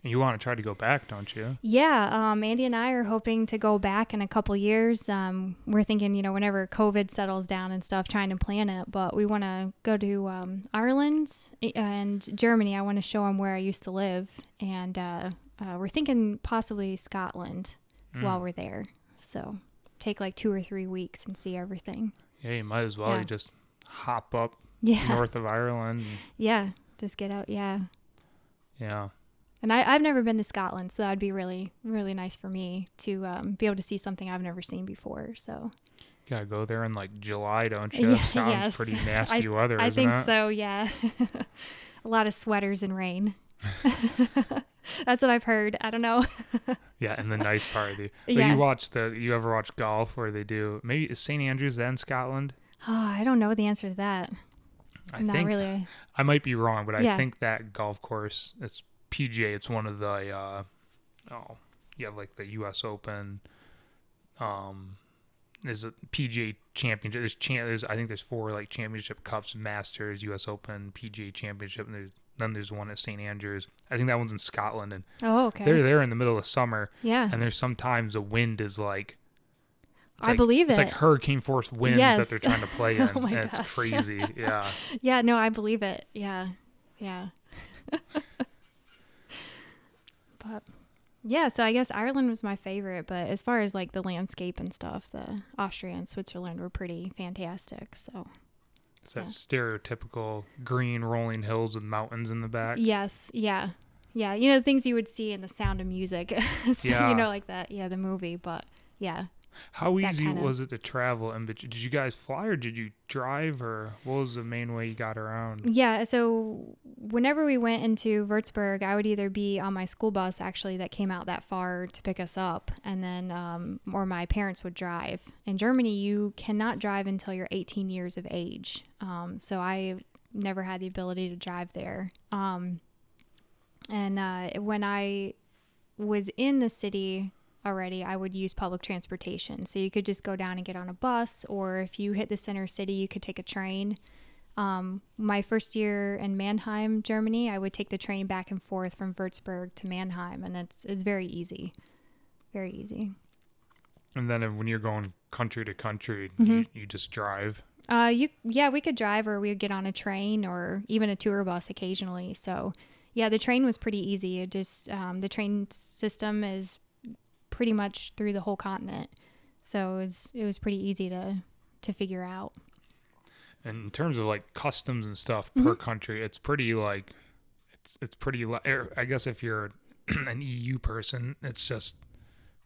You want to try to go back, don't you? Yeah. Andy and I are hoping to go back in a couple years. We're thinking, whenever COVID settles down and stuff, trying to plan it. But we want to go to Ireland and Germany. I want to show them where I used to live. And we're thinking possibly Scotland while we're there. So take like 2 or 3 weeks and see everything. Yeah, you might as well. Yeah. You just hop up north of Ireland. Yeah, just get out. Yeah. Yeah. And I've never been to Scotland, so that'd be really, really nice for me to be able to see something I've never seen before. So. You gotta go there in like July, don't you? Yeah, Scotland's pretty nasty weather, isn't it? I think so, yeah. A lot of sweaters and rain. That's what I've heard. I don't know. Yeah, and the nice part of you ever watch golf where they do, maybe is St. Andrews in Scotland? Oh, I don't know the answer to that. Not really. I might be wrong, but I think that golf course, it's PGA, it's one of the, you have like the U.S. Open, there's a PGA championship, I think there's 4 like championship cups, Masters, U.S. Open, PGA championship, and then there's one at St. Andrews. I think that one's in Scotland, and they're there in the middle of summer. Yeah. And there's sometimes the wind is like, I believe it. It's like hurricane force winds that they're trying to play in. Oh my and gosh. It's crazy. Yeah. Yeah, no, I believe it. Yeah. But yeah, so I guess Ireland was my favorite, but as far as like the landscape and stuff, the Austria and Switzerland were pretty fantastic. So it's that stereotypical green rolling hills with mountains in the back. Yes. Yeah. Things you would see in The Sound of Music. So, like that. Yeah, the movie. But yeah. How that easy kind of. was it to travel? And did you guys fly or did you drive, or what was the main way you got around? Yeah, so whenever we went into Würzburg, I would either be on my school bus actually that came out that far to pick us up, and then or my parents would drive. In Germany, you cannot drive until you're 18 years of age. So I never had the ability to drive there. And when I was in the city already, I would use public transportation. So you could just go down and get on a bus, or if you hit the center city, you could take a train. My first year in Mannheim, Germany, I would take the train back and forth from Würzburg to Mannheim, and it's very easy. Very easy. And then when you're going country to country, you just drive? We could drive, or we would get on a train or even a tour bus occasionally. So yeah, the train was pretty easy. It just, the train system is pretty much through the whole continent. So it was pretty easy to figure out. And in terms of like customs and stuff per country, it's pretty like, it's pretty, I guess if you're an EU person, it's just,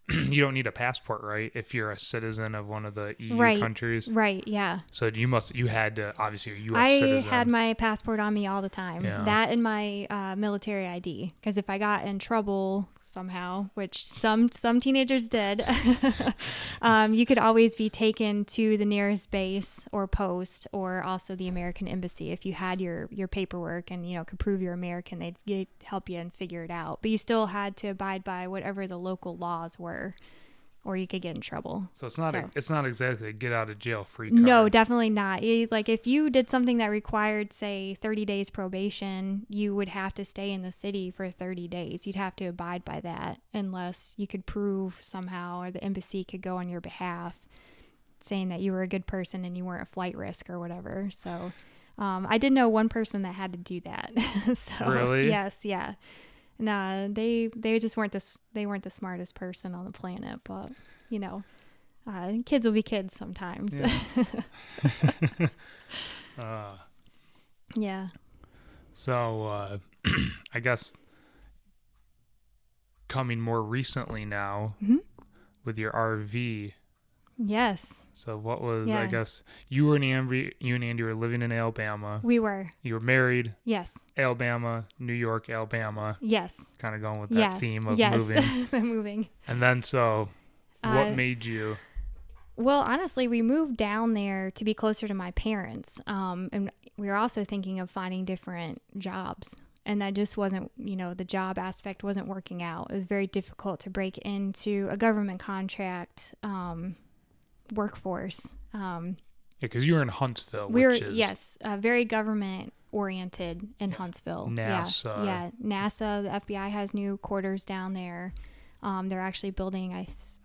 you don't need a passport, right? If you're a citizen of one of the EU countries. Right, yeah. So you had to, obviously, you're a US I citizen. had my passport on me all the time. Yeah. That and my military ID. Because if I got in trouble somehow, which some teenagers did, you could always be taken to the nearest base or post, or also the American embassy. If you had your paperwork and, could prove you're American, they'd help you and figure it out. But you still had to abide by whatever the local laws were, or you could get in trouble. So it's not exactly a get out of jail free card. No, definitely not. Like if you did something that required, say, 30 days probation, you would have to stay in the city for 30 days. You'd have to abide by that unless you could prove somehow, or the embassy could go on your behalf saying that you were a good person and you weren't a flight risk or whatever. So I did know one person that had to do that. So, really? Yes, yeah. No, they just weren't the smartest person on the planet, but kids will be kids sometimes. Yeah. Yeah. So I guess coming more recently now with your RV. Yes. So what was, I guess, you and Andy were living in Alabama. We were. You were married. Yes. Alabama, New York, Alabama. Yes. Kind of going with that theme of moving. Moving. And then what made you? Well, honestly, we moved down there to be closer to my parents. And we were also thinking of finding different jobs. And that just wasn't, the job aspect wasn't working out. It was very difficult to break into a government contract workforce. Because you were in Huntsville, very government oriented in Huntsville. NASA. Yeah, NASA, the FBI has new quarters down there. They're actually building,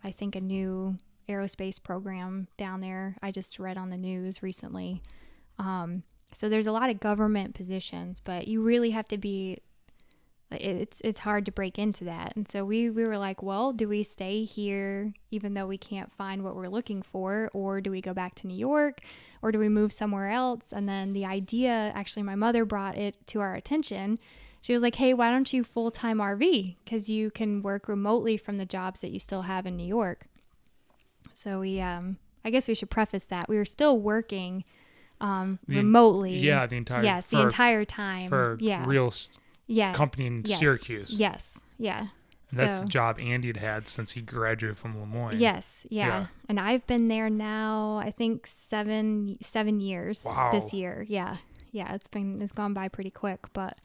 I think, a new aerospace program down there. I just read on the news recently. So there's a lot of government positions, but you really have to be, it's hard to break into that. And so we were like, well, do we stay here even though we can't find what we're looking for, or do we go back to New York, or do we move somewhere else? And then the idea, actually my mother brought it to our attention. She was like, hey, why don't you full-time RV? Because you can work remotely from the jobs that you still have in New York. So we, I guess we should preface that. We were still working remotely. Yeah, the entire time. For real company in Syracuse. Yes, yeah. And that's the job Andy had since he graduated from Lemoyne. Yes, yeah. And I've been there now, I think 7 years this year. Yeah, it's gone by pretty quick, but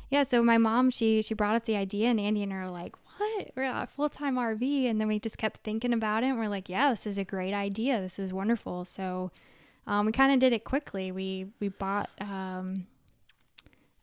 yeah. So my mom, she brought up the idea, and Andy and her are like, what? We're a full-time RV, and then we just kept thinking about it, and we're like, yeah, this is a great idea. This is wonderful. So we kind of did it quickly. We bought.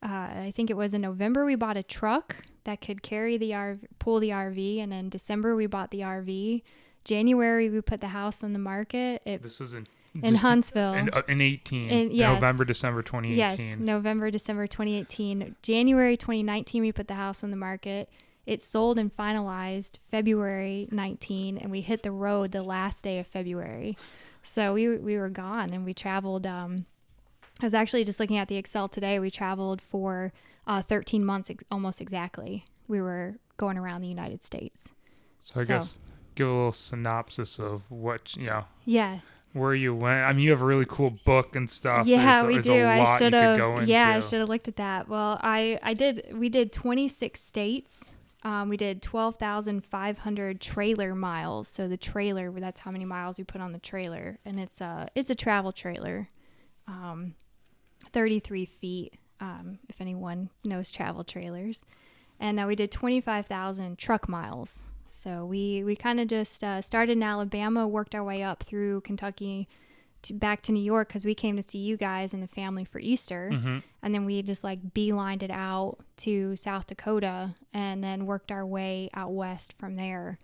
I think it was in November we bought a truck that could carry the RV, pull the RV, and in December we bought the RV. January we put the house on the market. This was in Huntsville. In 18. November, December 2018. Yes, November, December 2018. January 2019 we put the house on the market. It sold and finalized February 19, and we hit the road the last day of February. So we were gone, and we traveled. I was actually just looking at the Excel today. We traveled for 13 months, almost exactly. We were going around the United States. So I guess give a little synopsis of what, Yeah. where you went. I mean, you have a really cool book and stuff. Yeah, we there's do. a lot I should you could have. go into. Yeah, I should have looked at that. Well, we did 26 states. We did 12,500 trailer miles. So the trailer, that's how many miles we put on the trailer, and it's a travel trailer, 33 feet. If anyone knows travel trailers, and we did 25,000 truck miles. So we kind of just started in Alabama, worked our way up through Kentucky, back to New York because we came to see you guys and the family for Easter. Mm-hmm. And then we just like beelined it out to South Dakota and then worked our way out west from there.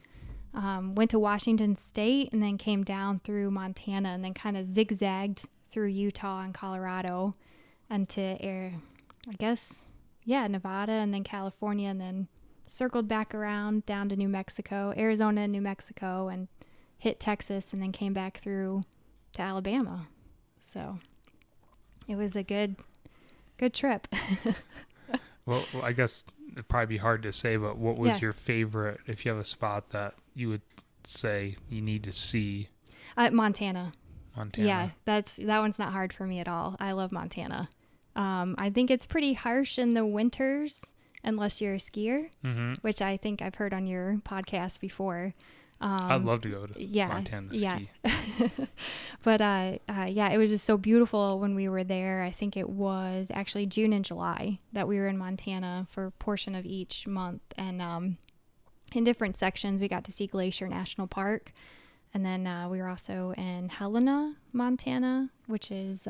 Went to Washington State and then came down through Montana and then kind of zigzagged through Utah and Colorado and to Nevada and then California, and then circled back around down to New Mexico, Arizona and New Mexico, and hit Texas, and then came back through to Alabama. So it was a good trip. Well, I guess it'd probably be hard to say, but what was your favorite, if you have a spot that you would say you need to see? Montana. Montana. Yeah, that one's not hard for me at all. I love Montana. I think it's pretty harsh in the winters unless you're a skier, which I think I've heard on your podcast before. I'd love to go to Montana to ski. But it was just so beautiful when we were there. I think it was actually June and July that we were in Montana for a portion of each month. And in different sections, we got to see Glacier National Park. And then we were also in Helena, Montana, which is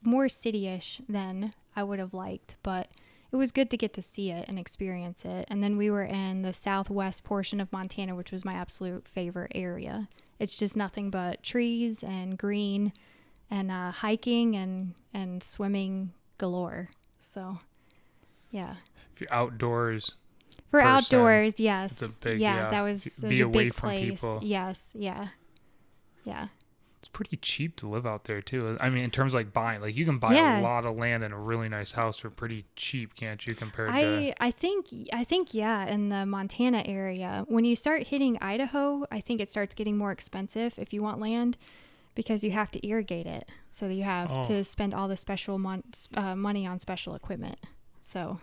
more city-ish than I would have liked, but it was good to get to see it and experience it. And then we were in the southwest portion of Montana, which was my absolute favorite area. It's just nothing but trees and green and hiking and swimming galore. So, yeah. If you're outdoors. For outdoors, yes. It's a big, that was a big place. People. Yes, yeah. It's pretty cheap to live out there too. I mean, in terms of like buying, like you can buy a lot of land and a really nice house for pretty cheap, can't you? Compared to I think in the Montana area, when you start hitting Idaho, I think it starts getting more expensive if you want land because you have to irrigate it, so you have to spend all the special money on special equipment. So,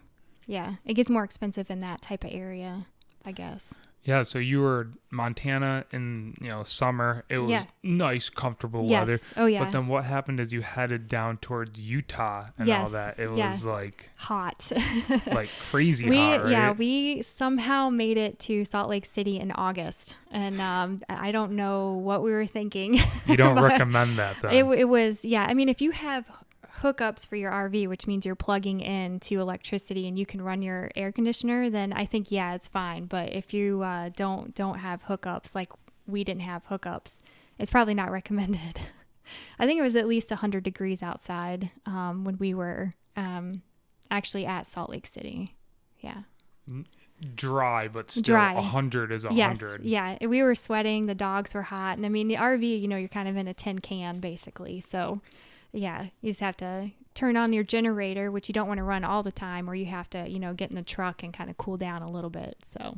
yeah, it gets more expensive in that type of area, I guess. Yeah, so you were Montana in, summer. It was nice, comfortable weather. Oh, yeah. But then what happened is you headed down towards Utah and all that. It was like hot. like crazy hot, right? Yeah, we somehow made it to Salt Lake City in August. And I don't know what we were thinking. You don't recommend that, though. It was, I mean, if you have hookups for your RV, which means you're plugging in to electricity and you can run your air conditioner, then I think it's fine. But if you don't have hookups, like we didn't have hookups, it's probably not recommended. I think it was at least 100 degrees outside when we were actually at Salt Lake City. Yeah. Dry, but still 100 is 100. Yes, yeah. We were sweating. The dogs were hot. And I mean, the RV, you're kind of in a tin can basically. So yeah, you just have to turn on your generator, which you don't want to run all the time, or you have to, get in the truck and kind of cool down a little bit. So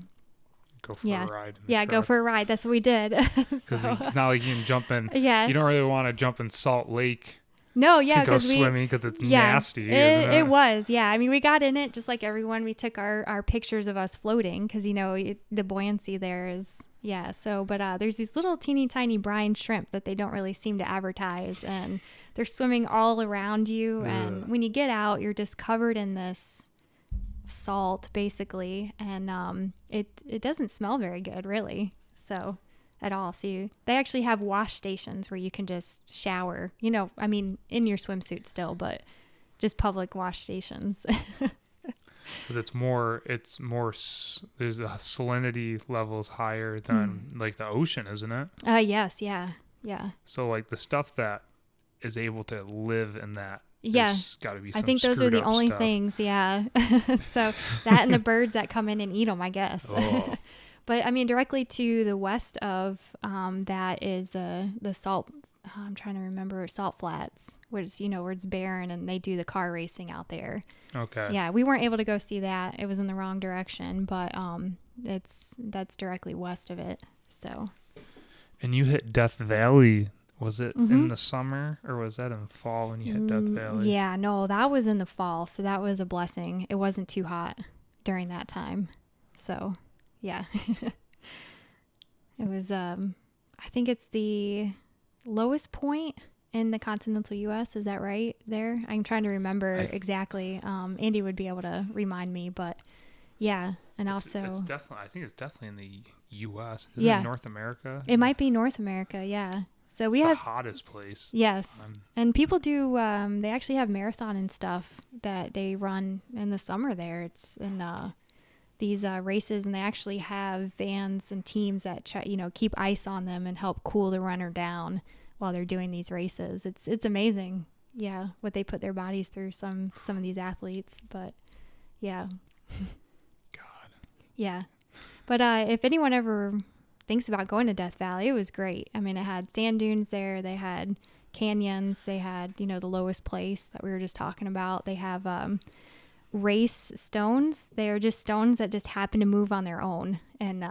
go for a ride. Go for a ride. That's what we did. Because now you can jump in. Yeah. You don't really want to jump in Salt Lake. No, yeah, to go swimming because it's nasty. Isn't it? It was, yeah. I mean, we got in it just like everyone. We took our pictures of us floating because the buoyancy there is. Yeah. So, but there's these little teeny tiny brine shrimp that they don't really seem to advertise, and they're swimming all around you. And when you get out, you're just covered in this salt, basically, and it doesn't smell very good, really. So. At all. So they actually have wash stations where you can just shower, I mean, in your swimsuit still, but just public wash stations. Because there's the salinity levels higher than like the ocean, isn't it? Yes. Yeah. So like the stuff that is able to live in that. Yeah. Got to be some I think those are the only stuff. things. Yeah. So that and the birds that come in and eat them, I guess. Oh. But I mean, directly to the west of that is the salt. I'm trying to remember Salt Flats, where it's barren and they do the car racing out there. Okay. Yeah, we weren't able to go see that. It was in the wrong direction, but that's directly west of it. So. And you hit Death Valley. Was it Mm-hmm. in the summer or was that in fall when you hit Death Valley? Yeah, no, that was in the fall. So that was a blessing. It wasn't too hot during that time. So, yeah. It was, I think it's the lowest point in the continental U.S. Is that right there? I'm trying to remember exactly. Andy would be able to remind me, but yeah. And it's also, I think it's definitely in the U.S. Isn't it North America? It might be North America. Yeah. So we have the hottest place. Yes. And people do, they actually have marathon and stuff that they run in the summer there. It's in these races, and they actually have vans and teams that keep ice on them and help cool the runner down while they're doing these races. It's amazing. Yeah. What they put their bodies through, some of these athletes, but yeah. God. Yeah. But if anyone ever thinks about going to Death Valley, it was great. I mean, it had sand dunes there. They had canyons. They had, the lowest place that we were just talking about. They have race stones. They are just stones that just happen to move on their own. And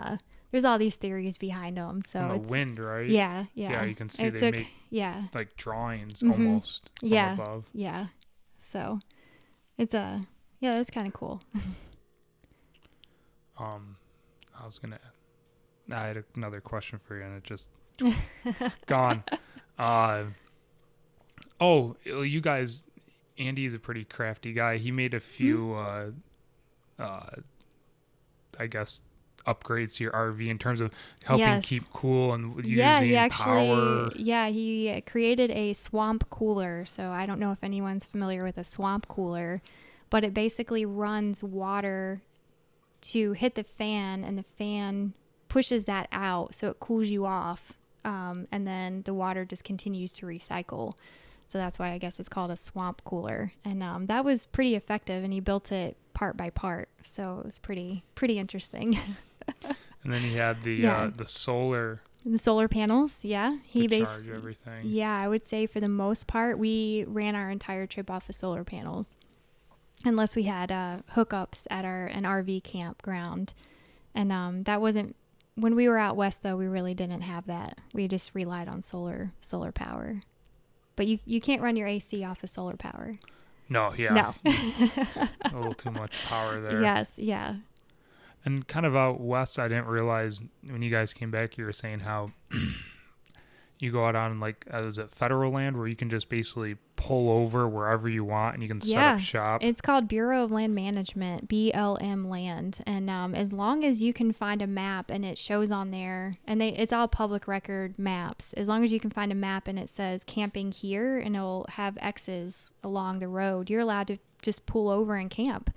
there's all these theories behind them. So from the it's wind, right? Yeah. Yeah, you can see they make like drawings almost from above. Yeah. So it's it's kind of cool. I had another question for you, and it just gone. You guys, Andy is a pretty crafty guy. He made a few, I guess, upgrades to your RV in terms of helping keep cool and using power. Yeah, he created a swamp cooler. So I don't know if anyone's familiar with a swamp cooler, but it basically runs water to hit the fan, and the fan pushes that out, so it cools you off, and then the water just continues to recycle. So that's why I guess it's called a swamp cooler. And that was pretty effective, and he built it part by part, so it was pretty interesting. And then he had the solar panels. He charge everything. I would say for the most part we ran our entire trip off of solar panels, unless we had hookups at an RV campground. And that wasn't, when we were out west though, we really didn't have that. We just relied on solar power. But you can't run your AC off of solar power. No, yeah. No. A little too much power there. Yes, yeah. And kind of out west, I didn't realize when you guys came back, you were saying how you go out on is it federal land where you can just basically pull over wherever you want and you can set up shop? It's called Bureau of Land Management, BLM land. And as long as you can find a map and it shows on there, and it's all public record maps, as long as you can find a map and it says camping here and it'll have X's along the road, you're allowed to just pull over and camp.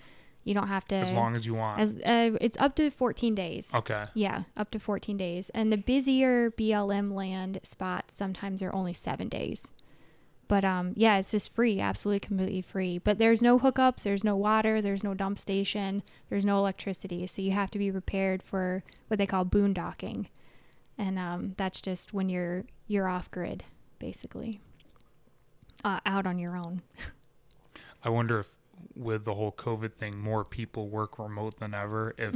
You don't have to. As long as you want. It's up to 14 days. Okay. Yeah, up to 14 days. And the busier BLM land spots sometimes are only 7 days. But it's just free, absolutely completely free. But there's no hookups, there's no water, there's no dump station, there's no electricity. So you have to be prepared for what they call boondocking. And that's just when you're off grid, basically. Out on your own. I wonder if with the whole COVID thing, more people work remote than ever, if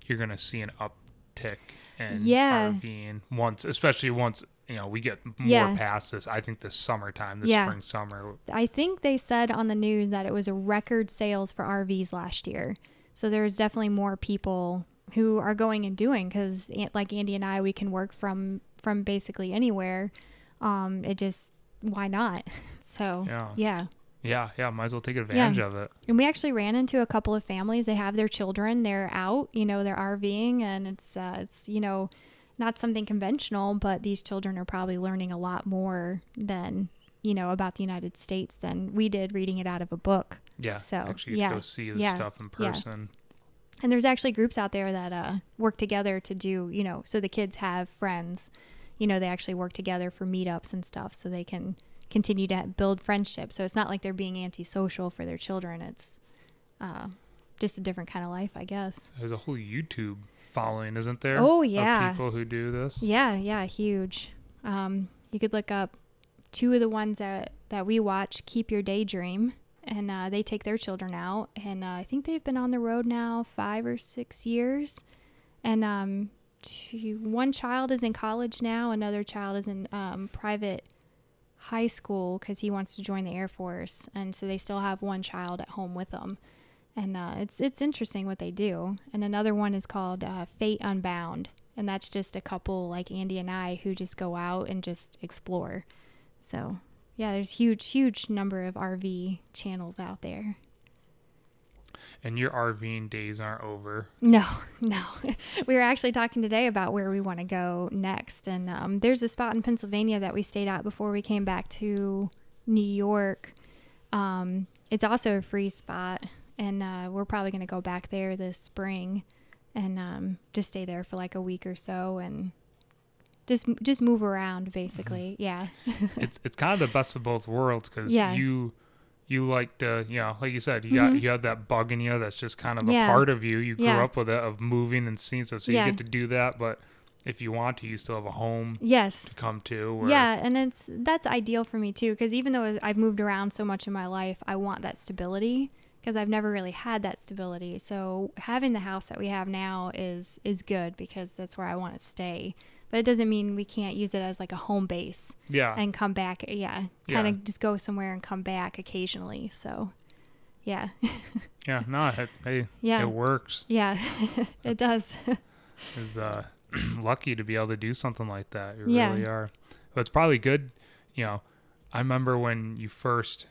you're going to see an uptick in RVing especially once, we get more past this. I think this summertime, spring, summer. I think they said on the news that it was a record sales for RVs last year. So there's definitely more people who are going and doing, because like Andy and I, we can work from basically anywhere. Why not? So, yeah. Yeah, might as well take advantage of it. And we actually ran into a couple of families. They have their children. They're out, they're RVing, and it's not something conventional, but these children are probably learning a lot more than, about the United States than we did reading it out of a book. Yeah, so actually get to go see the stuff in person. Yeah. And there's actually groups out there that work together to do, so the kids have friends. They actually work together for meetups and stuff so they can continue to build friendships. So it's not like they're being antisocial for their children. It's just a different kind of life, I guess. There's a whole YouTube following, isn't there? Oh, yeah. Of people who do this. Yeah, huge. You could look up two of the ones that we watch, Keep Your Daydream, and they take their children out, and I think they've been on the road now 5 or 6 years, and one child is in college now. Another child is in private high school because he wants to join the Air Force. And so they still have one child at home with them. And it's interesting what they do. And another one is called Fate Unbound. And that's just a couple like Andy and I who just go out and just explore. So, yeah, there's huge number of RV channels out there. And your RVing days aren't over. No. We were actually talking today about where we want to go next. And there's a spot in Pennsylvania that we stayed at before we came back to New York. It's also a free spot. And we're probably going to go back there this spring and just stay there for like a week or so and just move around, basically. Yeah. It's kind of the best of both worlds because you like to, like you said, you have that bug in you that's just kind of a part of you. You grew up with it, of moving and seeing stuff, so you get to do that. But if you want to, you still have a home to come to. And that's ideal for me too, because even though I've moved around so much in my life, I want that stability because I've never really had that stability. So having the house that we have now is good because that's where I want to stay. But it doesn't mean we can't use it as like a home base. Yeah. And come back. Yeah. Kind of just go somewhere and come back occasionally. So, yeah. It works. Yeah, it does. Is lucky to be able to do something like that. You really are. But it's probably good. I remember when you first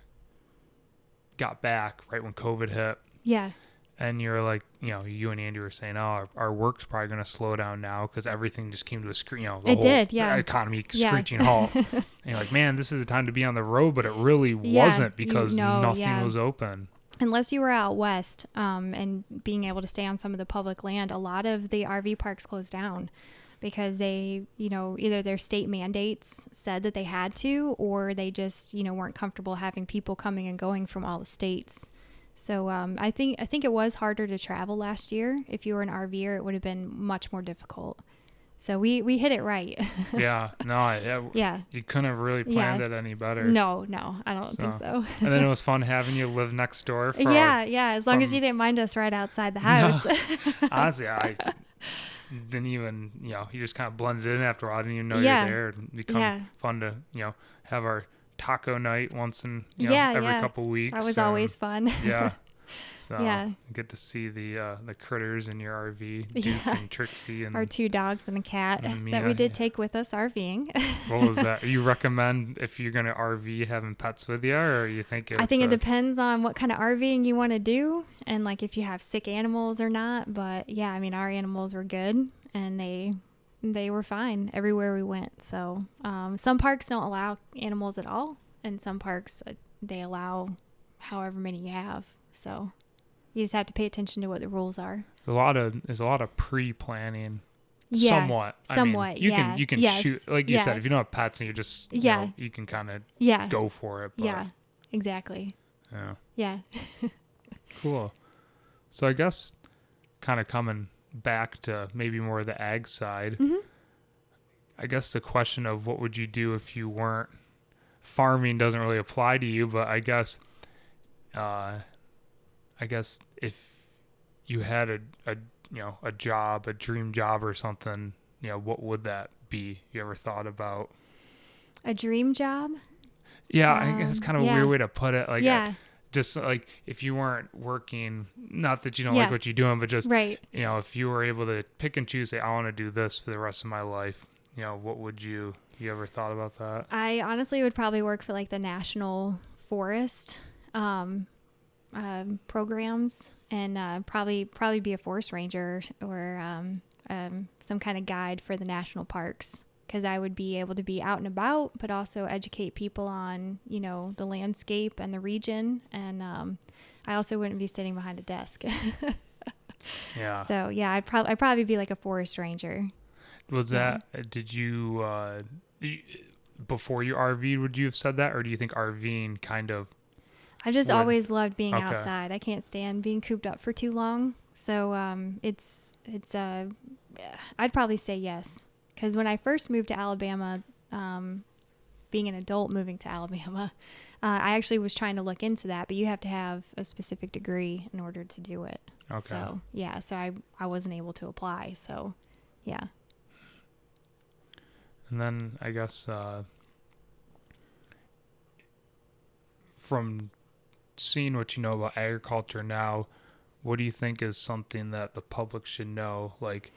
got back, right when COVID hit. Yeah. And you're like, you and Andy were saying, oh, our work's probably going to slow down now because everything just came to a screech. The economy screeching halt. And you're like, man, this is the time to be on the road, but it really wasn't because nothing was open. Unless you were out west and being able to stay on some of the public land, a lot of the RV parks closed down because they, either their state mandates said that they had to, or they just, weren't comfortable having people coming and going from all the states. So I think it was harder to travel last year. If you were an RVer, it would have been much more difficult. So we hit it right. You couldn't have really planned it any better. No, I don't think so. And then it was fun having you live next door. As long as you didn't mind us right outside the house. No. Honestly, I didn't even, you just kind of blended in after a while. I didn't even know you're there. It become fun to, have our taco night once in every couple weeks. That was always fun. So get to see the critters in your RV, Duke and Trixie, and our 2 dogs and a cat that we did take with us RVing. What was that? You recommend if you're gonna RV having pets with you, or you think I think it depends on what kind of RVing you want to do and like if you have sick animals or not. But our animals were good and they were fine everywhere we went. So some parks don't allow animals at all, and some parks they allow however many you have. So you just have to pay attention to what the rules are. There's a lot of pre-planning. Somewhat. I mean, you can shoot, like you said, if you don't have pets and you just you can kind of go for it. But, exactly. Yeah. Cool. So I guess kind of coming back to maybe more of the ag side. Mm-hmm. I guess the question of what would you do if you weren't farming doesn't really apply to you, but I guess if you had a job, a dream job or something, what would that be? You ever thought about a dream job? Yeah, I guess it's kind of a weird way to put it. Like, just like if you weren't working, not that you don't like what you're doing, but just, if you were able to pick and choose, say, I want to do this for the rest of my life, what would you ever thought about that? I honestly would probably work for like the National Forest programs and probably be a forest ranger or some kind of guide for the national parks, because I would be able to be out and about but also educate people on the landscape and the region, and I also wouldn't be sitting behind a desk. So I'd probably be like a forest ranger. Was that did you before you RV'd, would you have said that, or do you think RVing kind of I just always loved being outside. I can't stand being cooped up for too long. So I'd probably say yes. Because when I first moved to Alabama, being an adult moving to Alabama, I actually was trying to look into that, but you have to have a specific degree in order to do it. Okay. So, so I wasn't able to apply. So, yeah. And then I guess from seeing what you know about agriculture now, what do you think is something that the public should know, like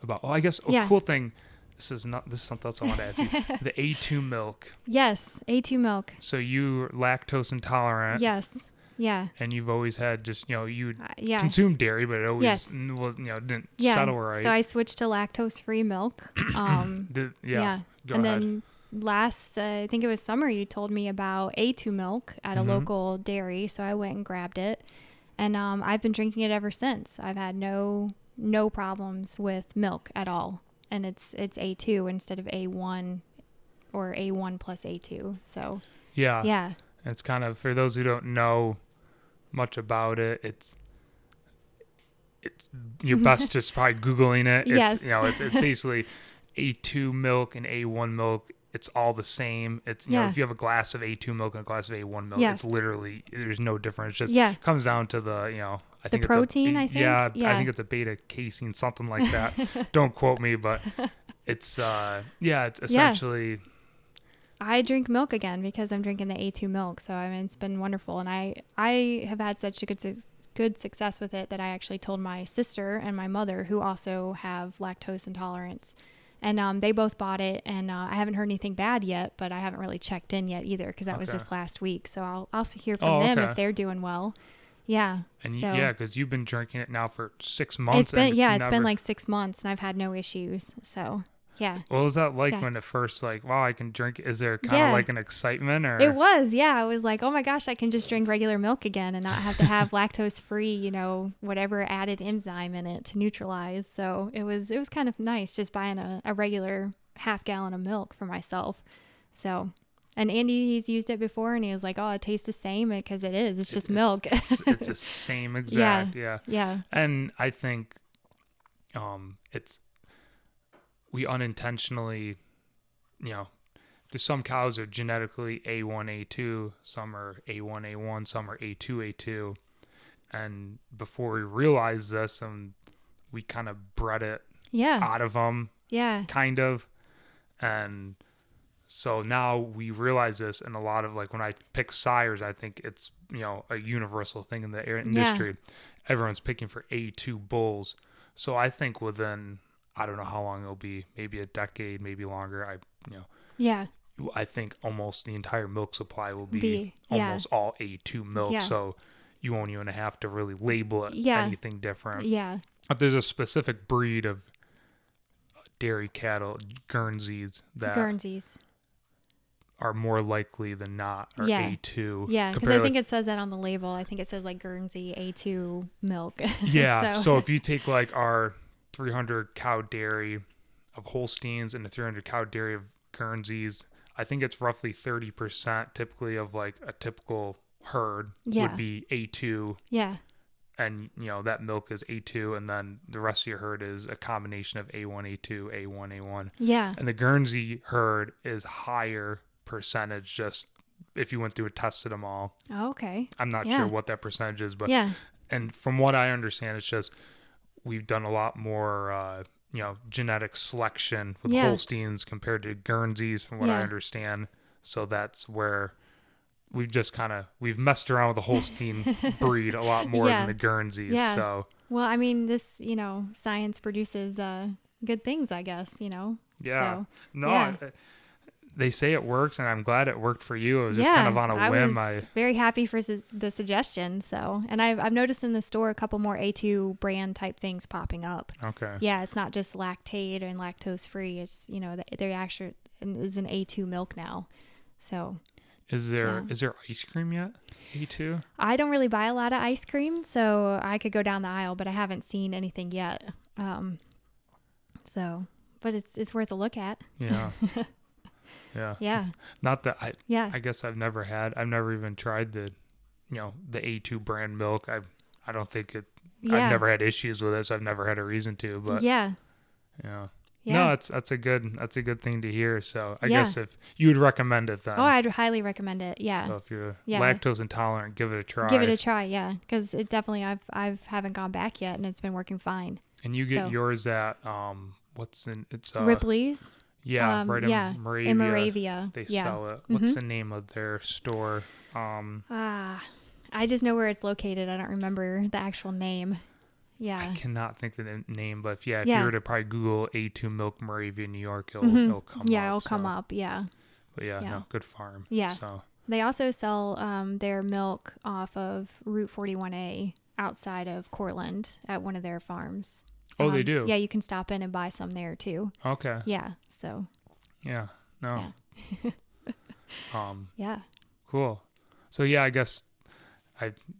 about? Oh, I guess a cool thing. This is something else I want to ask you. The A2 milk. Yes, A2 milk. So you're lactose intolerant. Yes. Yeah. And you've always had just, you consumed dairy, but it always was, didn't settle right. So I switched to lactose-free milk. Go and ahead. Then last, I think it was summer, you told me about A2 milk at a local dairy. So I went and grabbed it. And I've been drinking it ever since. I've had no problems with milk at all. And it's A2 instead of A1 or A1 plus A2. So yeah. It's kind of, for those who don't know much about it, it's your best just probably Googling it. It's, it's basically A2 milk and A1 milk. It's all the same. It's, if you have a glass of A2 milk and a glass of A1 milk, it's literally, there's no difference. It just comes down to the, I think the protein, I think. Yeah, I think it's a beta casein, something like that. Don't quote me, but it's, it's essentially... I drink milk again because I'm drinking the A2 milk. So, I mean, it's been wonderful. And I have had such a good success with it that I actually told my sister and my mother, who also have lactose intolerance. And they both bought it. And I haven't heard anything bad yet, but I haven't really checked in yet either because that was just last week. So I'll hear from them if they're doing well. Yeah. And because you've been drinking it now for 6 months. It's been like 6 months and I've had no issues. So... Yeah. What was that like when it first, wow, I can drink? Is there kind of like an excitement? Or it was, I was like, oh my gosh, I can just drink regular milk again and not have to have lactose-free, whatever added enzyme in it to neutralize. So it was kind of nice just buying a regular half gallon of milk for myself. So, and Andy, he's used it before and he was like, oh, it tastes the same because it is. It's just milk. It's the same exact. Yeah. And I think we unintentionally, there's some cows are genetically A1, A2, some are A1, A1, some are A2, A2. And before we realized this, we kind of bred it out of them, kind of. And so now we realize this, and a lot of, when I pick sires, I think it's, a universal thing in the industry. Everyone's picking for A2 bulls. So I think within... I don't know how long it'll be, maybe a decade, maybe longer. I think almost the entire milk supply will be almost all A2 milk. Yeah. So you won't even have to really label it anything different. Yeah. But there's a specific breed of dairy cattle, Guernseys, are more likely than not are A2. Yeah, because I think it says that on the label. I think it says Guernsey A2 milk. Yeah. So if you take our 300 cow dairy of Holsteins and the 300 cow dairy of Guernseys, I think it's roughly 30% typically of a typical herd would be A2. Yeah. And, that milk is A2, and then the rest of your herd is a combination of A1, A2, A1, A1. Yeah. And the Guernsey herd is higher percentage just if you went through and tested them all. Oh, okay. I'm not sure what that percentage is, but and from what I understand, it's just we've done a lot more, genetic selection with Holsteins compared to Guernseys, from what I understand. So that's where we've just we've messed around with the Holstein breed a lot more than the Guernseys. Yeah. So, well, I mean, this, science produces good things, I guess, Yeah. So, they say it works, and I'm glad it worked for you. It was just kind of on a whim. I was very happy for the suggestion. So, and I've noticed in the store a couple more A2 brand type things popping up. Okay. Yeah, it's not just lactate and lactose free. It's they're actually is an A2 milk now. So. Is there ice cream yet? A2? I don't really buy a lot of ice cream, so I could go down the aisle, but I haven't seen anything yet. But it's worth a look at. Yeah. Yeah. Yeah. Not that I guess I've never even tried the A2 brand milk. I don't think I've never had issues with it, so I've never had a reason to, but yeah. No, that's a good thing to hear. So I guess if you would recommend it then. Oh, I'd highly recommend it. Yeah. So if you're lactose intolerant, give it a try. Give it a try, yeah, because it definitely I haven't gone back yet, and it's been working fine. And you get yours at it's Ripley's. Yeah, right yeah, in Moravia. in Moravia. They Yeah. sell it. What's the name of their store? I just know where it's located. I don't remember the actual name. Yeah. I cannot think of the name, but if you Yeah. were to probably Google A2 Milk Moravia, New York, it'll come up. Yeah, it'll come up. Yeah. But no, good farm. Yeah. So they also sell their milk off of Route 41A outside of Cortland at one of their farms. Oh, they do? Yeah, you can stop in and buy some there too. Okay. Yeah. So. Yeah. No. Yeah. Yeah. Cool. So yeah, I guess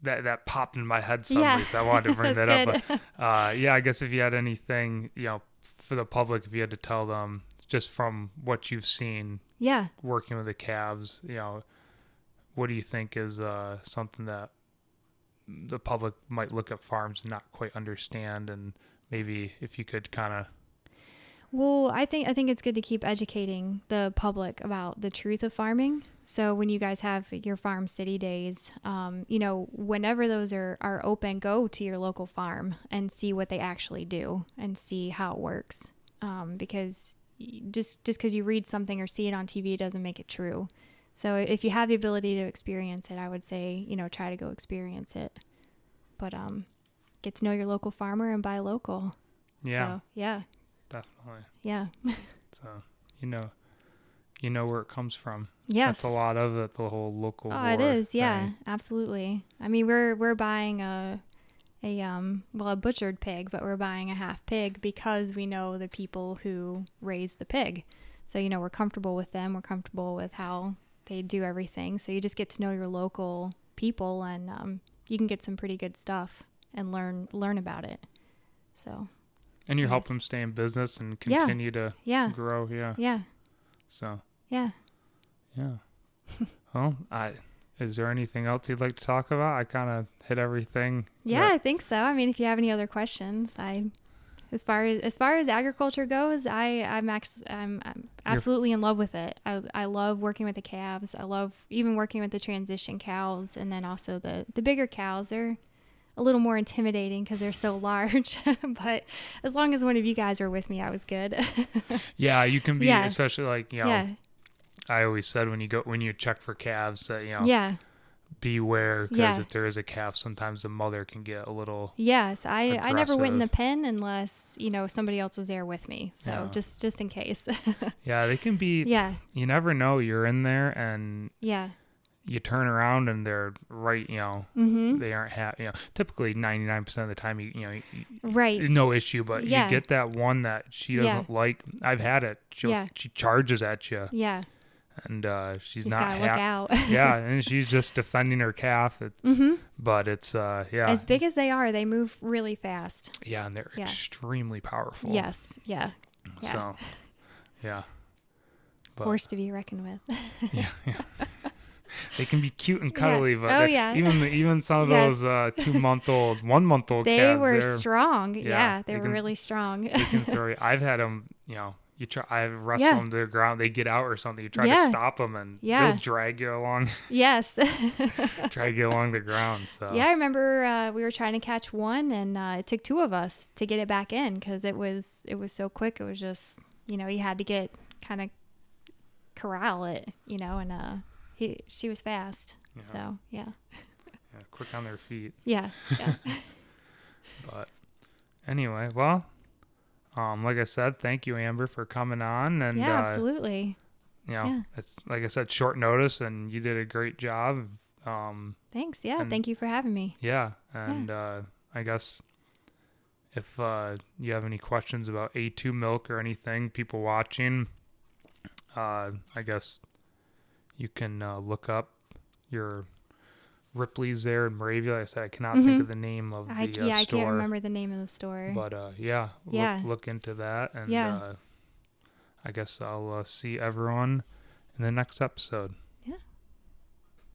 that popped in my head suddenly, so I wanted to bring that up. But I guess if you had anything, for the public, if you had to tell them just from what you've seen, working with the calves, what do you think is something that the public might look at farms and not quite understand, and maybe if you could kind of. Well, I think it's good to keep educating the public about the truth of farming. So when you guys have your farm city days, whenever those are open, go to your local farm and see what they actually do and see how it works. Because just because you read something or see it on TV doesn't make it true. So if you have the ability to experience it, I would say, try to go experience it. But get to know your local farmer and buy local. Yeah. So, yeah. Definitely. Yeah. So, you know where it comes from. Yes. That's a lot of it, the whole local. Oh, it is. Yeah, thing. absolutely. I mean, we're buying a butchered pig, but we're buying a half pig because we know the people who raise the pig. So, we're comfortable with them. We're comfortable with how they do everything. So you just get to know your local people, and you can get some pretty good stuff and learn about it. So. And you help them stay in business and continue to grow. Yeah. Yeah. So. Yeah. Yeah. Well, is there anything else you'd like to talk about? I kind of hit everything. Yeah, I think so. I mean, if you have any other questions, as far as agriculture goes, I'm absolutely in love with it. I love working with the calves. I love even working with the transition cows, and then also the bigger cows. They're a little more intimidating because they're so large, but as long as one of you guys are with me, I was good. Yeah, you can be, especially like, I always said when you check for calves that, beware, because if there is a calf, sometimes the mother can get a little I never went in the pen unless, somebody else was there with me. So just in case. Yeah, they can be, you never know, you're in there and you turn around and they're right, they aren't happy. Typically 99% of the time, right, no issue. But you get that one that she doesn't like. I've had it. She charges at you. Yeah. And she's just not gotta look out. and she's just defending her calf. But it's as big as they are, they move really fast. Yeah, and they're extremely powerful. Yes. Yeah. So, yeah. But, forced to be reckoned with. Yeah. They can be cute and cuddly, but even some of those 2-month-old, 1-month-old they calves, were strong. They were really strong. They can throw. I've had them. I wrestle them to the ground. They get out or something. You try to stop them, and they'll drag you along. Yes. Drag you along the ground. So. Yeah, I remember we were trying to catch one, and it took 2 of us to get it back in because it was so quick. It was just you had to kind of corral it, and. She was fast, so yeah, quick on their feet. Yeah. But anyway, well, like I said, thank you, Amber, for coming on, and absolutely. It's like I said, short notice, and you did a great job. Thanks. Yeah, thank you for having me. Yeah, and I guess if you have any questions about A2 milk or anything, people watching, I guess. You can look up your Ripley's there in Moravia. Like I said, I cannot think of the name of the store. I can't remember the name of the store. But look into that. And I guess I'll see everyone in the next episode.